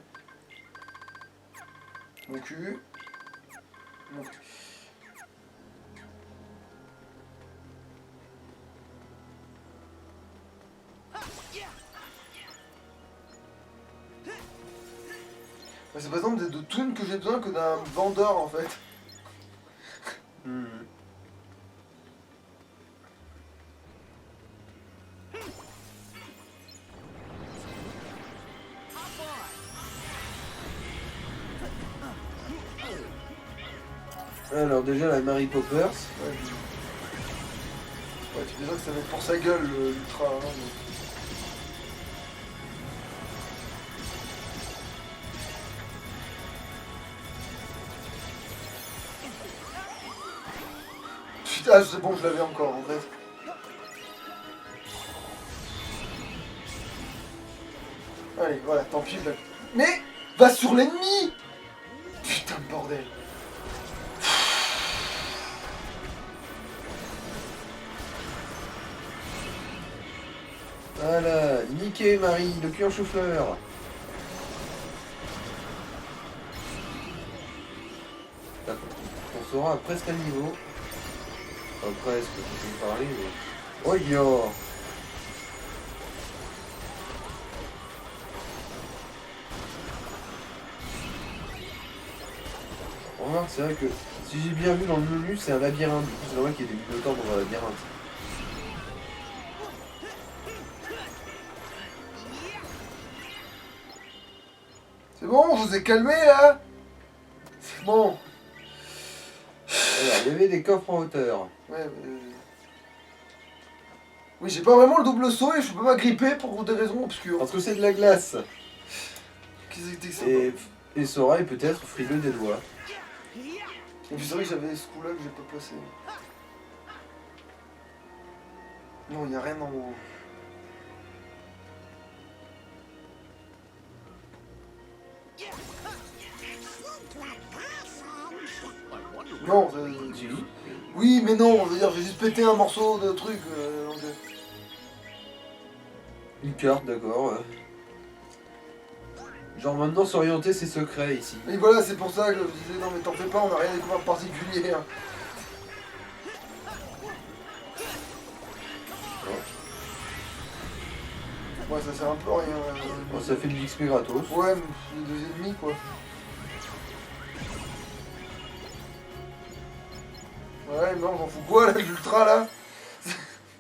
Mon cul. Mon cul. Mais c'est par exemple de thunes que j'ai besoin que d'un vendeur en fait. Hmm. Alors déjà la Mary Poppers. Ouais, tu dis déjà que ça va être pour sa gueule l'ultra. Hein, mais... Putain, c'est bon, je l'avais encore en fait. Allez, voilà, tant pis, je l'avais. Mais va sur l'ennemi. Putain de bordel. Voilà, niqué Marie, le cul en chou-fleur. On sera presque à niveau. Enfin, presque, je peux parler, mais... Oh yo. Remarque, c'est vrai que si j'ai bien vu dans le menu, c'est un labyrinthe. Du coup, c'est normal qu'il y ait des minotaures dans un labyrinthe. C'est bon, je vous ai calmé là. C'est bon. Alors, il y avait des coffres en hauteur. Ouais, mais... Oui, j'ai pas vraiment le double saut et je peux pas m'agripper pour des raisons obscures. Parce que c'est de la glace. Qu'est-ce que c'était que ça? Et Sora est peut-être frileux des doigts. Et puis c'est vrai que j'avais ce coup-là que j'ai pas placé. Non, y a rien en haut. Non, Si. oui, mais non, je veux dire, j'ai juste pété un morceau de truc. Donc, Une carte, d'accord. Genre maintenant s'orienter c'est secret ici. Et voilà, c'est pour ça que je disais, non mais t'en fais pas, on a rien découvert de particulier. Hein. Ouais, ça sert un peu à rien. Bon, ça fait du XP gratos. Ouais, mais c'est des ennemis quoi. Ouais, non, j'en fous quoi là, l'ultra là?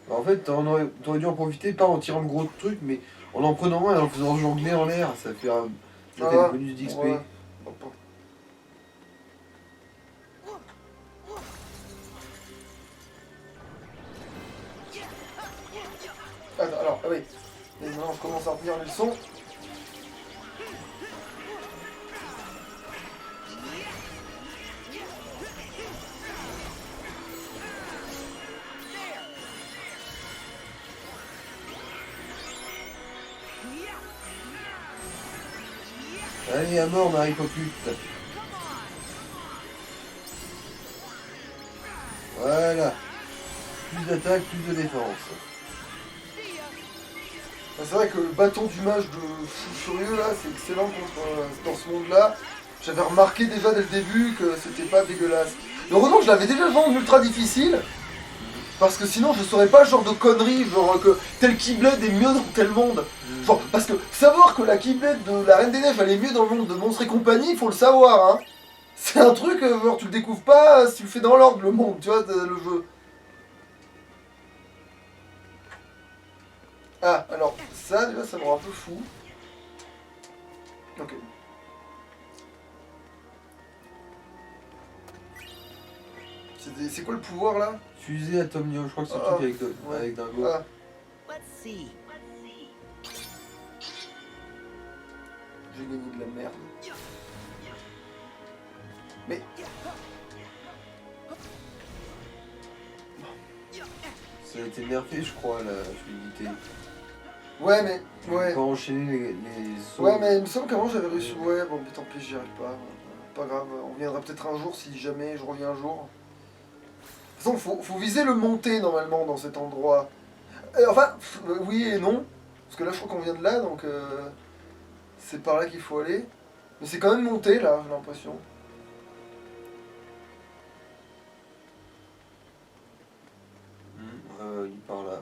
En fait, t'aurais dû en profiter, pas en tirant le gros truc, mais en prenant un et en faisant jongler en l'air. Ça fait un bonus d'XP. Ouais. Attends, alors, ah oui. Et maintenant, je commence à retenir les leçons. Allez, à mort, Marie Popute. Voilà. Plus d'attaque, plus de défense. C'est vrai que le bâton du mage de fou furieux là, c'est excellent dans ce monde-là. J'avais remarqué déjà dès le début que c'était pas dégueulasse. Et heureusement que je l'avais déjà vendu ultra difficile. Parce que sinon je saurais pas ce genre de conneries, genre que tel Keyblade est mieux dans tel monde. Genre, parce que savoir que la Keyblade de la Reine des Neiges elle est mieux dans le monde de Monstres et compagnie, il faut le savoir hein. C'est un truc, genre tu le découvres pas si tu le fais dans l'ordre le monde, tu vois, le jeu. Ah, alors, ça, déjà, ça me rend un peu fou. Ok. C'est quoi le pouvoir, là? Fusée atomium, je crois que c'est le truc avec Dingo. Ah, Let's see. j'ai gagné de la merde. Mais... Ça a été nerfé, je crois, la fluidité. Ouais, mais... Ouais. Pas enchaîner les sauts. Ouais, mais il me semble qu'avant j'avais réussi... Ouais, bon, mais tant pis, j'y arrive pas. Pas grave, on reviendra peut-être un jour si jamais je reviens un jour. De toute façon, faut viser le monter normalement dans cet endroit. Enfin, oui et non. Parce que là, je crois qu'on vient de là, donc... c'est par là qu'il faut aller. Mais c'est quand même monté, là, j'ai l'impression. Il part là.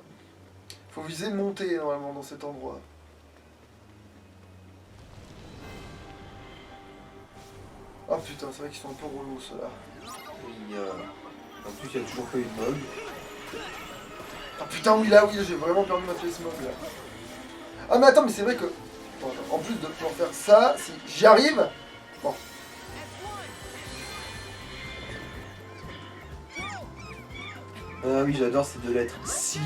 Faut viser monter normalement dans cet endroit. Ah putain, c'est vrai qu'ils sont un peu relous ceux-là. Il y a... En plus, il y a toujours pas eu de mog. Ah putain, oui, là, oui, j'ai vraiment perdu ma pièce mode là. Ah, mais attends, mais c'est vrai que. Bon, attends, en plus de pouvoir faire ça, si j'y arrive. Bon. Ah oui, j'adore ces deux lettres. Si.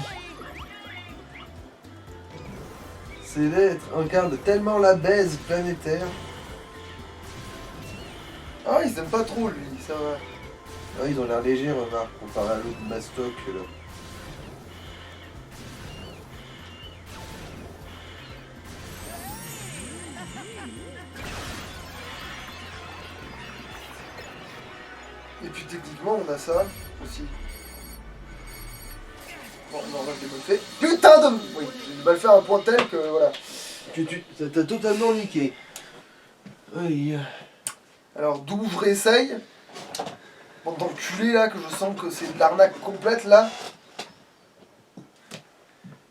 Ces lettres incarnent tellement la baise planétaire. Ah, ils aiment pas trop lui, ça va. Ah, ils ont l'air légers, remarque, comparé à l'autre Mastoc là. Et puis techniquement, on a ça aussi. Bon, non, là, je l'ai mal fait. Putain de. Oui, j'ai mal fait un point tel que voilà. Ça t'a totalement niqué. Aïe. Alors, d'où je réessaye. Bon, d'enculé là, que je sens que c'est de l'arnaque complète là.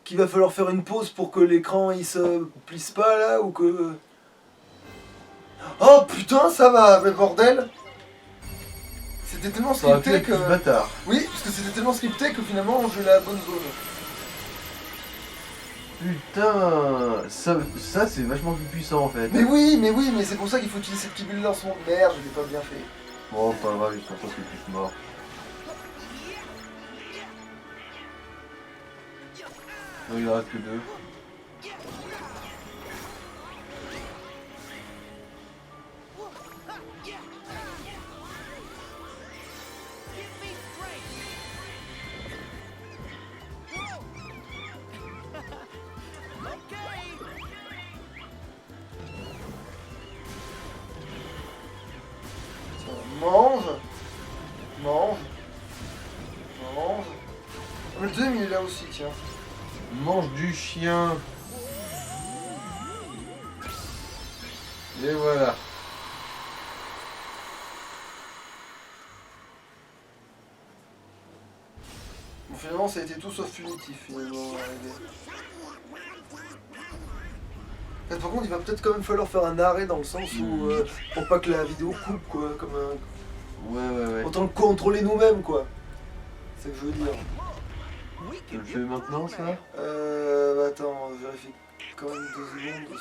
Qu'il va falloir faire une pause pour que l'écran il se plisse pas là ou que. Oh putain, ça va, mais bordel! C'était tellement Ça aurait pu scripté être que. plus bâtard. Oui, parce que c'était tellement scripté que finalement j'ai la bonne zone. Putain, ça c'est vachement plus puissant en fait. Mais oui, mais c'est pour ça qu'il faut utiliser cette kibule lancement. Merde, je l'ai pas bien fait. Bon, pas grave, ils sont presque tous morts. Non, il en reste que deux. Mange. Mange. Mange. Ah, mais le deuxième il est là aussi, tiens. Mange du chien. Et voilà. Bon, finalement ça a été tout sauf punitif finalement. En fait, par contre, il va peut-être quand même falloir faire un arrêt dans le sens où. Pour pas que la vidéo coupe quoi. Comme un... Ouais. Autant le contrôler nous-mêmes quoi. C'est ce que je veux dire. Tu le fais maintenant ça? Bah attends, je vérifie quand même 2 secondes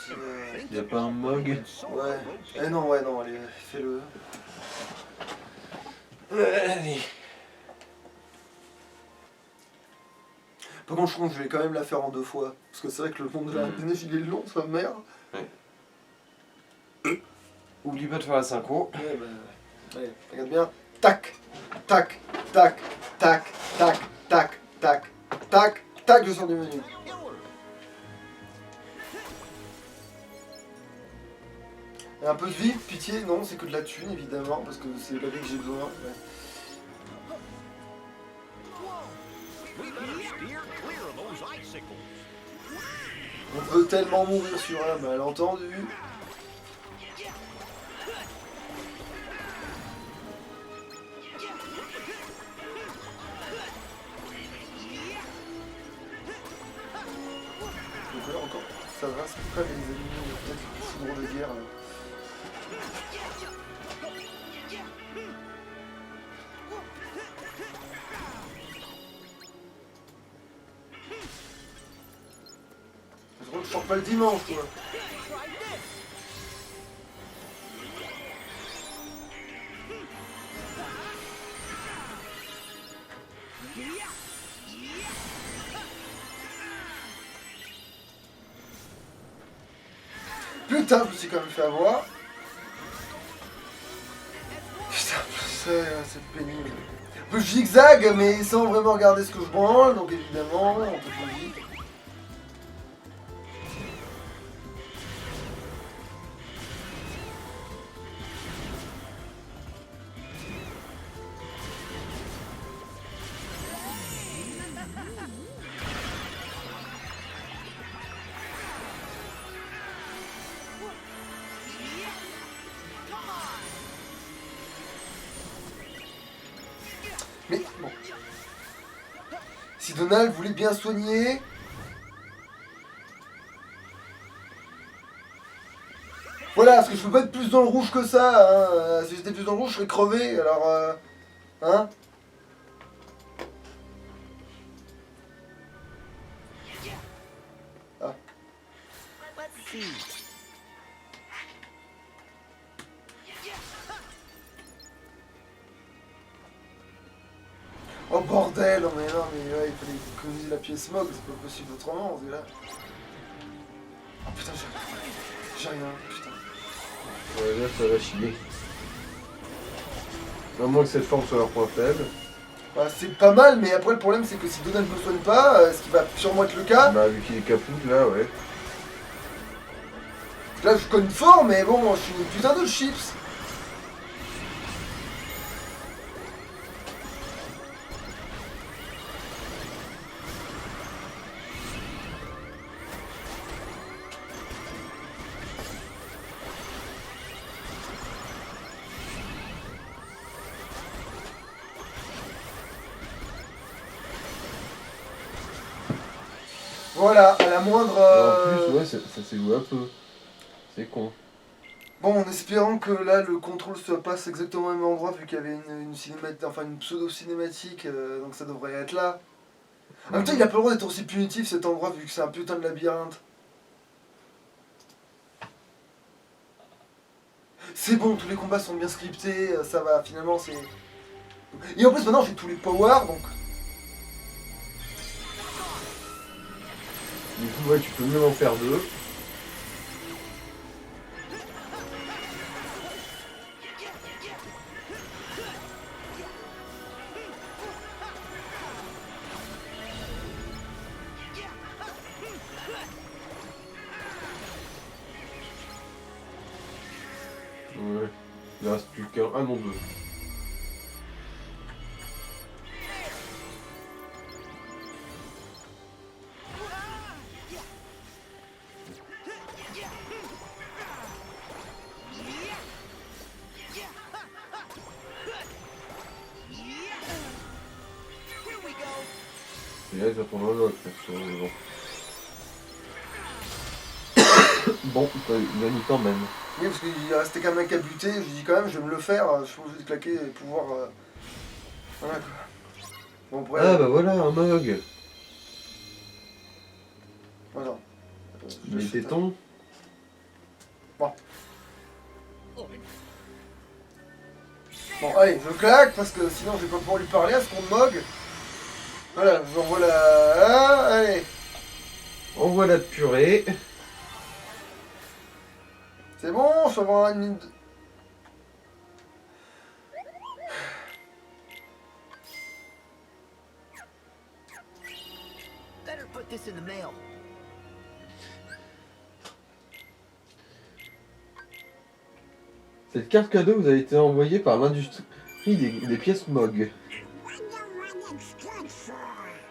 si. Y'a pas un mog? Ouais. Eh non, allez, fais-le. Allez. Par contre, je pense que je vais quand même la faire en 2 fois. Parce que c'est vrai que le monde de la neige il est long, sa mère. Oublie pas de faire la synchro. Ouais, bah. Ouais, regarde bien. Tac, tac, tac, tac, tac, tac, tac, tac, tac, je sors du menu. Et un peu de vie, pitié, non, c'est que de la thune évidemment, parce que c'est la vie que j'ai besoin. Ouais. We better steer clear of those icicles. On peut tellement mourir sur un malentendu. Donc là encore, ça va, c'est pas les ennemis, peut-être les foudres de guerre. Là. Je sors pas le dimanche, quoi. Putain, je me suis quand même fait avoir. Putain, c'est pénible. Un peu zigzag, mais sans vraiment regarder ce que je branle, donc évidemment, on peut pas dire. Si Donald voulait bien soigner... Voilà, parce que je peux pas être plus dans le rouge que ça, hein. Si j'étais plus dans le rouge, je serais crevé, alors... Hein? Let's see. Oh bordel, non mais ouais, il fallait économiser la pièce Mog, c'est pas possible autrement, on est là. Oh putain, j'ai rien, putain. Ouais, là, ça va chier. À moins que cette forme soit leur point faible. Bah, c'est pas mal, mais après le problème c'est que si Donald me soigne pas, ce qui va sûrement être le cas, Bah, vu qu'il est capoute, là, ouais. là je cogne fort, mais bon, je suis une putain de chips. Voilà, à la moindre... En plus, ouais, ça s'est joué un peu. C'est con. Bon, en espérant que là le contrôle se passe exactement au même endroit vu qu'il y avait une cinématique, enfin une pseudo-cinématique, donc ça devrait être là. En même temps, il a pas le droit d'être aussi punitif cet endroit vu que c'est un putain de labyrinthe. C'est bon, tous les combats sont bien scriptés, ça va, finalement c'est... Et en plus maintenant j'ai tous les powers, donc... Du coup, ouais, tu peux même en faire deux. Ouais. Il reste plus qu'un. Ah non, deux. Et là, il va prendre un autre, perso, mais bon. Bon, il gagne quand même. Oui, parce qu'il restait quand même un qu'à buter, je dis quand même, je vais me le faire, je suis obligé de claquer et pouvoir... Voilà quoi. Bon, après... Ah bah voilà, un mug. Voilà. Il est téton. Bon, allez, je claque parce que sinon je vais pas pouvoir lui parler à ce qu'on Mog. Voilà, je l'envoie la... Ah, allez. On voit la purée. C'est bon, je peux avoir une mine de... Better put this in the mail. Cette carte cadeau vous a été envoyée par l'industrie des pièces Mog.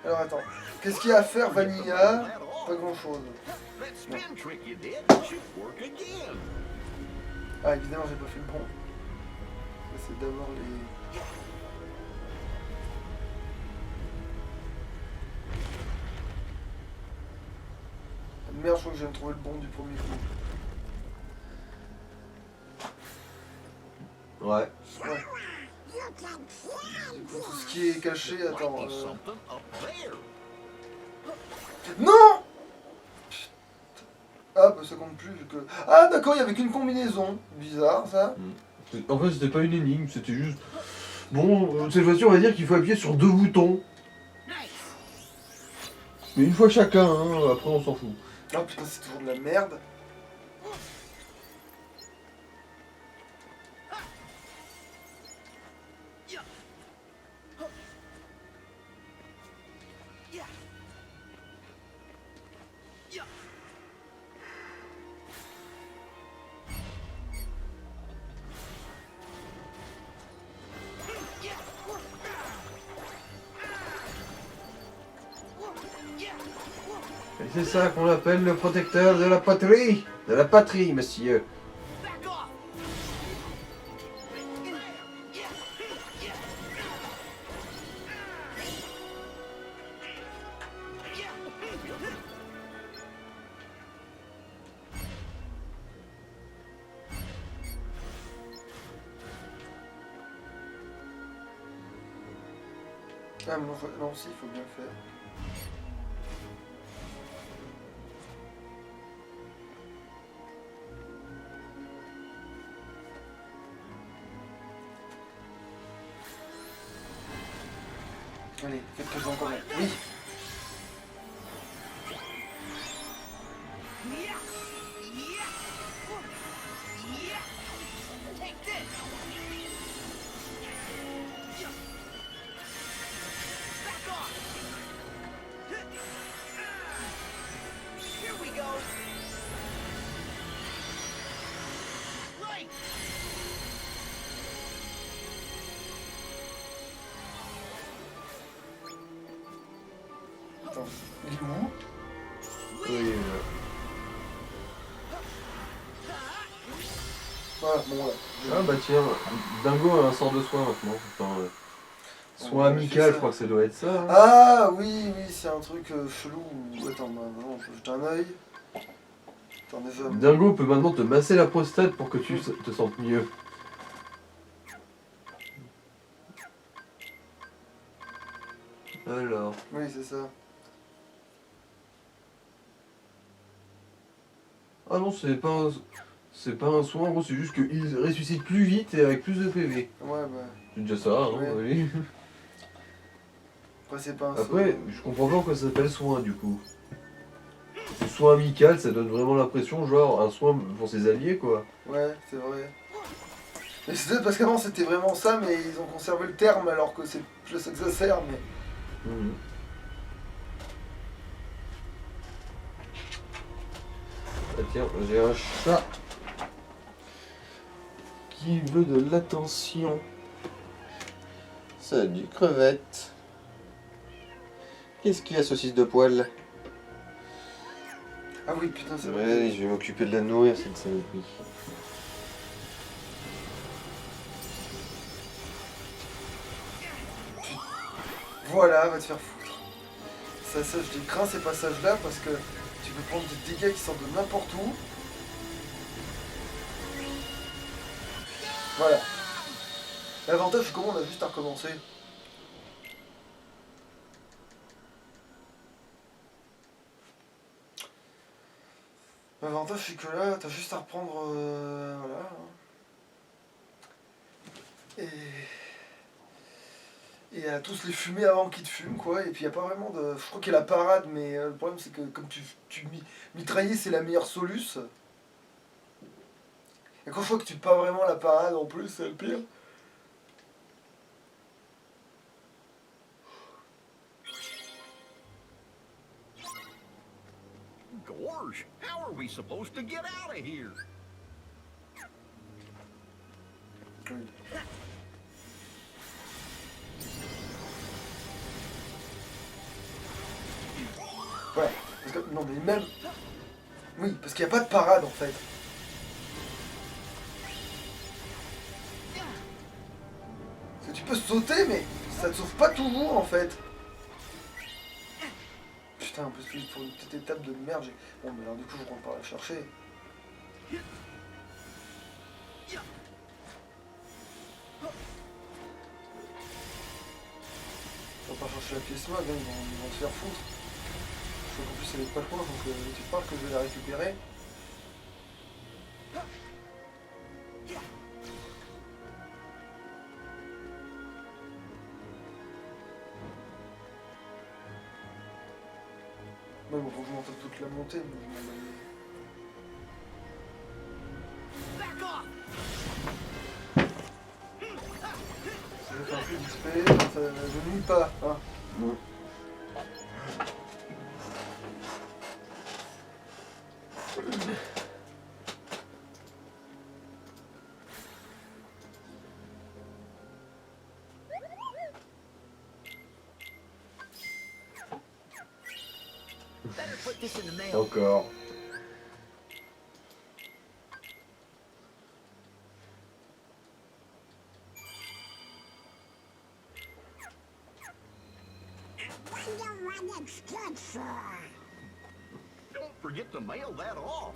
Alors attends, qu'est-ce qu'il y a à faire, Vanilla? Pas grand chose. That spin trick you did should work again. Ah, évidemment, j'ai pas fait le bon. Ça, c'est d'abord les... Merde, je crois que je viens de trouver le bon du premier coup. Ouais. Ouais. Du coup, tout ce qui est caché, attends... Might be something up there. Non! Ah, bah ça compte plus vu que... Ah, d'accord, il y avait qu'une combinaison. Bizarre, ça. En fait, c'était pas une énigme, c'était juste... Bon, cette fois-ci, on va dire qu'il faut appuyer sur deux boutons. Mais une fois chacun, hein, après on s'en fout. Oh putain, c'est toujours de la merde. Et c'est ça qu'on appelle le protecteur de la patrie. De la patrie, monsieur. Ah mais non, si, il faut bien le faire. Allez, faites-le encore. Oui. Attends, il est où? Oui, Voilà, bon là. Ah bah tiens, Dingo a un sort de soin maintenant. Enfin, soin Ouais, amical, c'est je ça. crois que ça doit être ça. Hein. Ah oui, oui, c'est un truc chelou. Attends, bah, non, je jeter un œil. Attends, déjà. Dingo peut maintenant te masser la prostate pour que tu te sentes mieux. Alors. Oui, c'est ça. Ah non, c'est pas un soin, en gros, c'est juste qu'il ressuscite plus vite et avec plus de PV. Ouais, bah. C'est déjà ça, hein, Ouais. oui. Après, c'est pas un Après, saut. je comprends pas pourquoi ça s'appelle soin du coup. Le soin amical, ça donne vraiment l'impression, genre, un soin pour ses alliés, quoi. Ouais, c'est vrai. Mais c'est peut-être parce qu'avant c'était vraiment ça, mais ils ont conservé le terme alors que c'est. Je sais que ça sert, mais. Mhm. Ah tiens, j'ai un chat qui veut de l'attention. Salut, crevette. Qu'est-ce qu'il y a, saucisse de poil? Ah oui, putain, c'est vrai. Ouais, je vais m'occuper de la nourrir, cette saloperie. Voilà, va te faire foutre. Ça, je crains ces passages-là parce que tu peux prendre des dégâts qui sortent de n'importe où. Voilà. L'avantage, c'est comment on a juste à recommencer. L'avantage, c'est que là, t'as juste à reprendre. Voilà. Et à tous les fumer avant qu'ils te fument, quoi. Et puis, il n'y a pas vraiment de. Je crois qu'il y a la parade, mais le problème, c'est que comme mitrailler, c'est la meilleure soluce. Et quand je vois que tu pas vraiment la parade en plus, c'est le pire. Gorge, how are we supposed to get out of here? Oui. Ouais, parce que, non mais même... Oui, parce qu'il n'y a pas de parade en fait. Parce que tu peux sauter, mais ça te sauve pas toujours en fait. Putain, en plus, il faut une petite étape de merde. Bon, mais alors du coup, je rentre par la chercher. On va pas chercher la pièce mag, hein, ils vont se faire foutre. Je crois qu'en plus elle est pas loin, donc tu parles que je vais la récupérer. Ouais, bon, faut que je monte toute la montée, mais je m'en vais. Ça va faire plus vite fait, je nuis pas, hein. Ouais. Better put this in the mail. Encore. Wonder what it's good for. Don't forget to mail that off.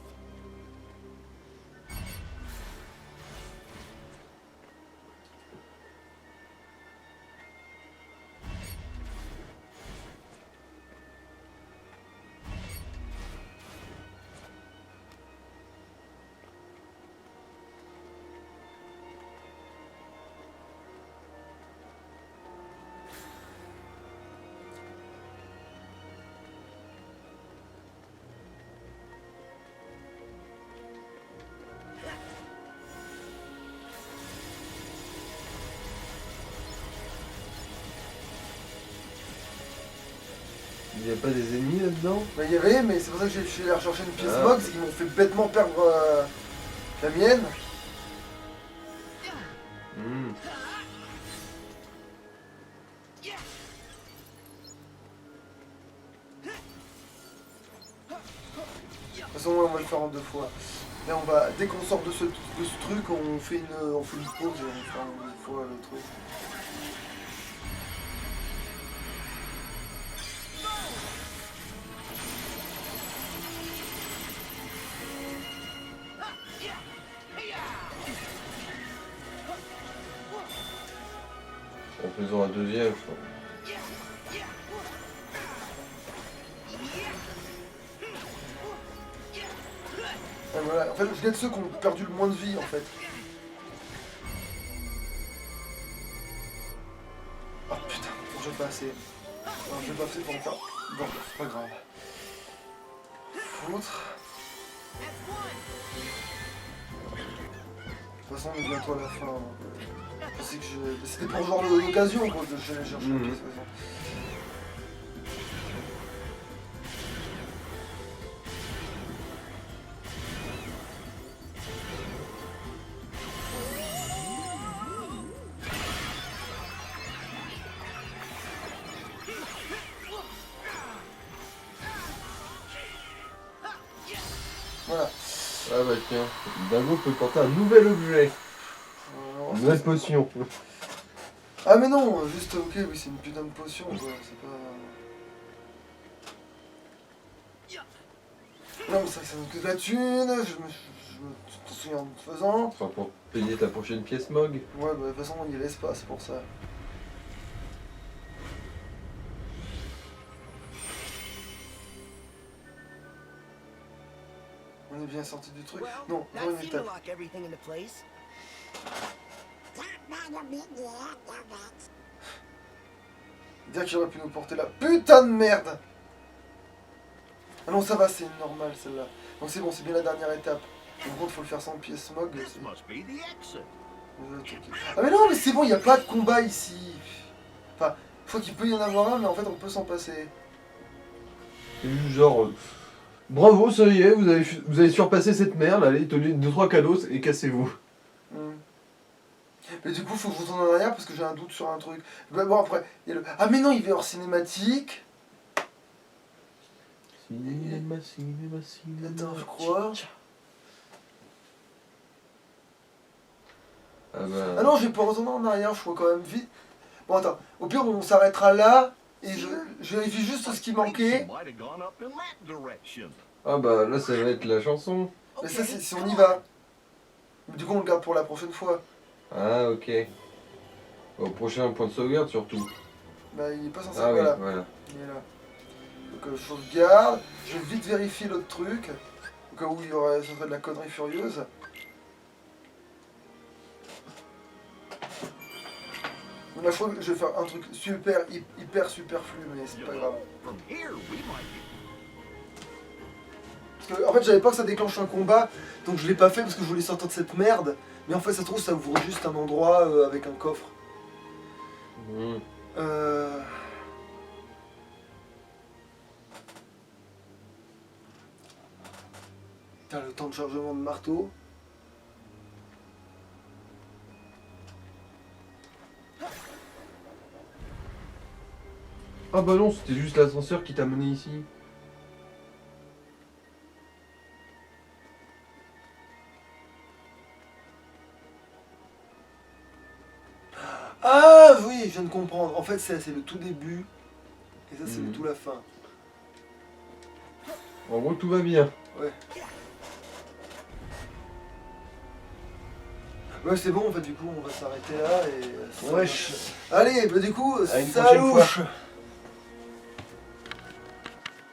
a pas des ennemis là-dedans? Bah il y avait, mais c'est pour ça que je suis allé rechercher une pièce Ah. Mog, c'est qu'ils m'ont fait bêtement perdre la mienne. Hmm. De toute façon, on va le faire en 2 fois. Là, on va, dès qu'on sort de ce truc, on fait une pause et on fera une fois le truc. En faisant un deuxième, je crois. Et voilà. En fait, je gagne ceux qui ont perdu le moins de vie, en fait. Oh putain, j'ai pas assez. Non, j'ai pas assez pour en faire. Bon, c'est pas grave. Foutre. De toute façon, on est bientôt à la fin. Je sais que c'était pour genre l'occasion, quoi, de chercher la pièce, de toute façon. Voilà. Ah bah tiens, Dingo peut tenter un nouvel objet. Une nouvelle potion. Ah mais non, juste ok, oui c'est une putain de potion quoi, c'est pas... Non mais ça me coûte de la thune, je me souviens en te faisant. Enfin pour payer ta prochaine pièce Mog. Ouais bah de toute façon on y laisse pas, c'est pour ça. On est bien sorti du truc. Non, Well, encore that une seemed to étape. lock everything into place. That might have been the end of it. Dire qu'il aurait pu nous porter la putain de merde. Ah non ça va, c'est normal celle-là. Donc c'est bon, c'est bien la dernière étape. Par contre faut le faire sans pièce Mog. This must be the exit. Ah mais non mais c'est bon, il n'y a pas de combat ici. Enfin, je crois qu'il peut y en avoir un mais en fait on peut s'en passer. C'est juste genre... bravo, ça y est, vous avez surpassé cette merde, allez, tenez 2-3 cadeaux et cassez-vous. Mais du coup faut que je retourne en arrière parce que j'ai un doute sur un truc. Bah, bon après, il y a le... Ah mais non, il va hors cinématique. Cinéma. Attends, je crois. Ah bah... Ah non, je vais pas retourner en arrière, je crois quand même vite. Bon attends, au pire on s'arrêtera là et je vérifie juste ce qui manquait. Might have gone up in that direction. Ah bah là ça va être la chanson. Mais ça c'est si on y va. Mais du coup on le garde pour la prochaine fois. Ah ok. Au prochain point de sauvegarde surtout. Bah il est pas censé Ah être oui, là. voilà. Il est là. Donc je sauvegarde, je vais vite vérifier l'autre truc. Au cas où il y aurait, ça serait de la connerie furieuse. Donc là je crois que je vais faire un truc super, hyper superflu, mais c'est pas grave. From here, we might be. Parce que, en fait j'avais peur que ça déclenche un combat, donc je l'ai pas fait parce que je voulais sortir de cette merde. Mais en fait ça se trouve ça ouvre juste un endroit avec un coffre. Mmh. Putain, le temps de chargement de marteau. Ah bah non, c'était juste l'ascenseur qui t'a mené ici. Ah oui, je viens de comprendre. En fait c'est le tout début. Et ça c'est le tout la fin. En gros tout va bien. Ouais. Ouais c'est bon en fait du coup on va s'arrêter là et... Wesh. Allez bah du coup, À une prochaine fois. salut.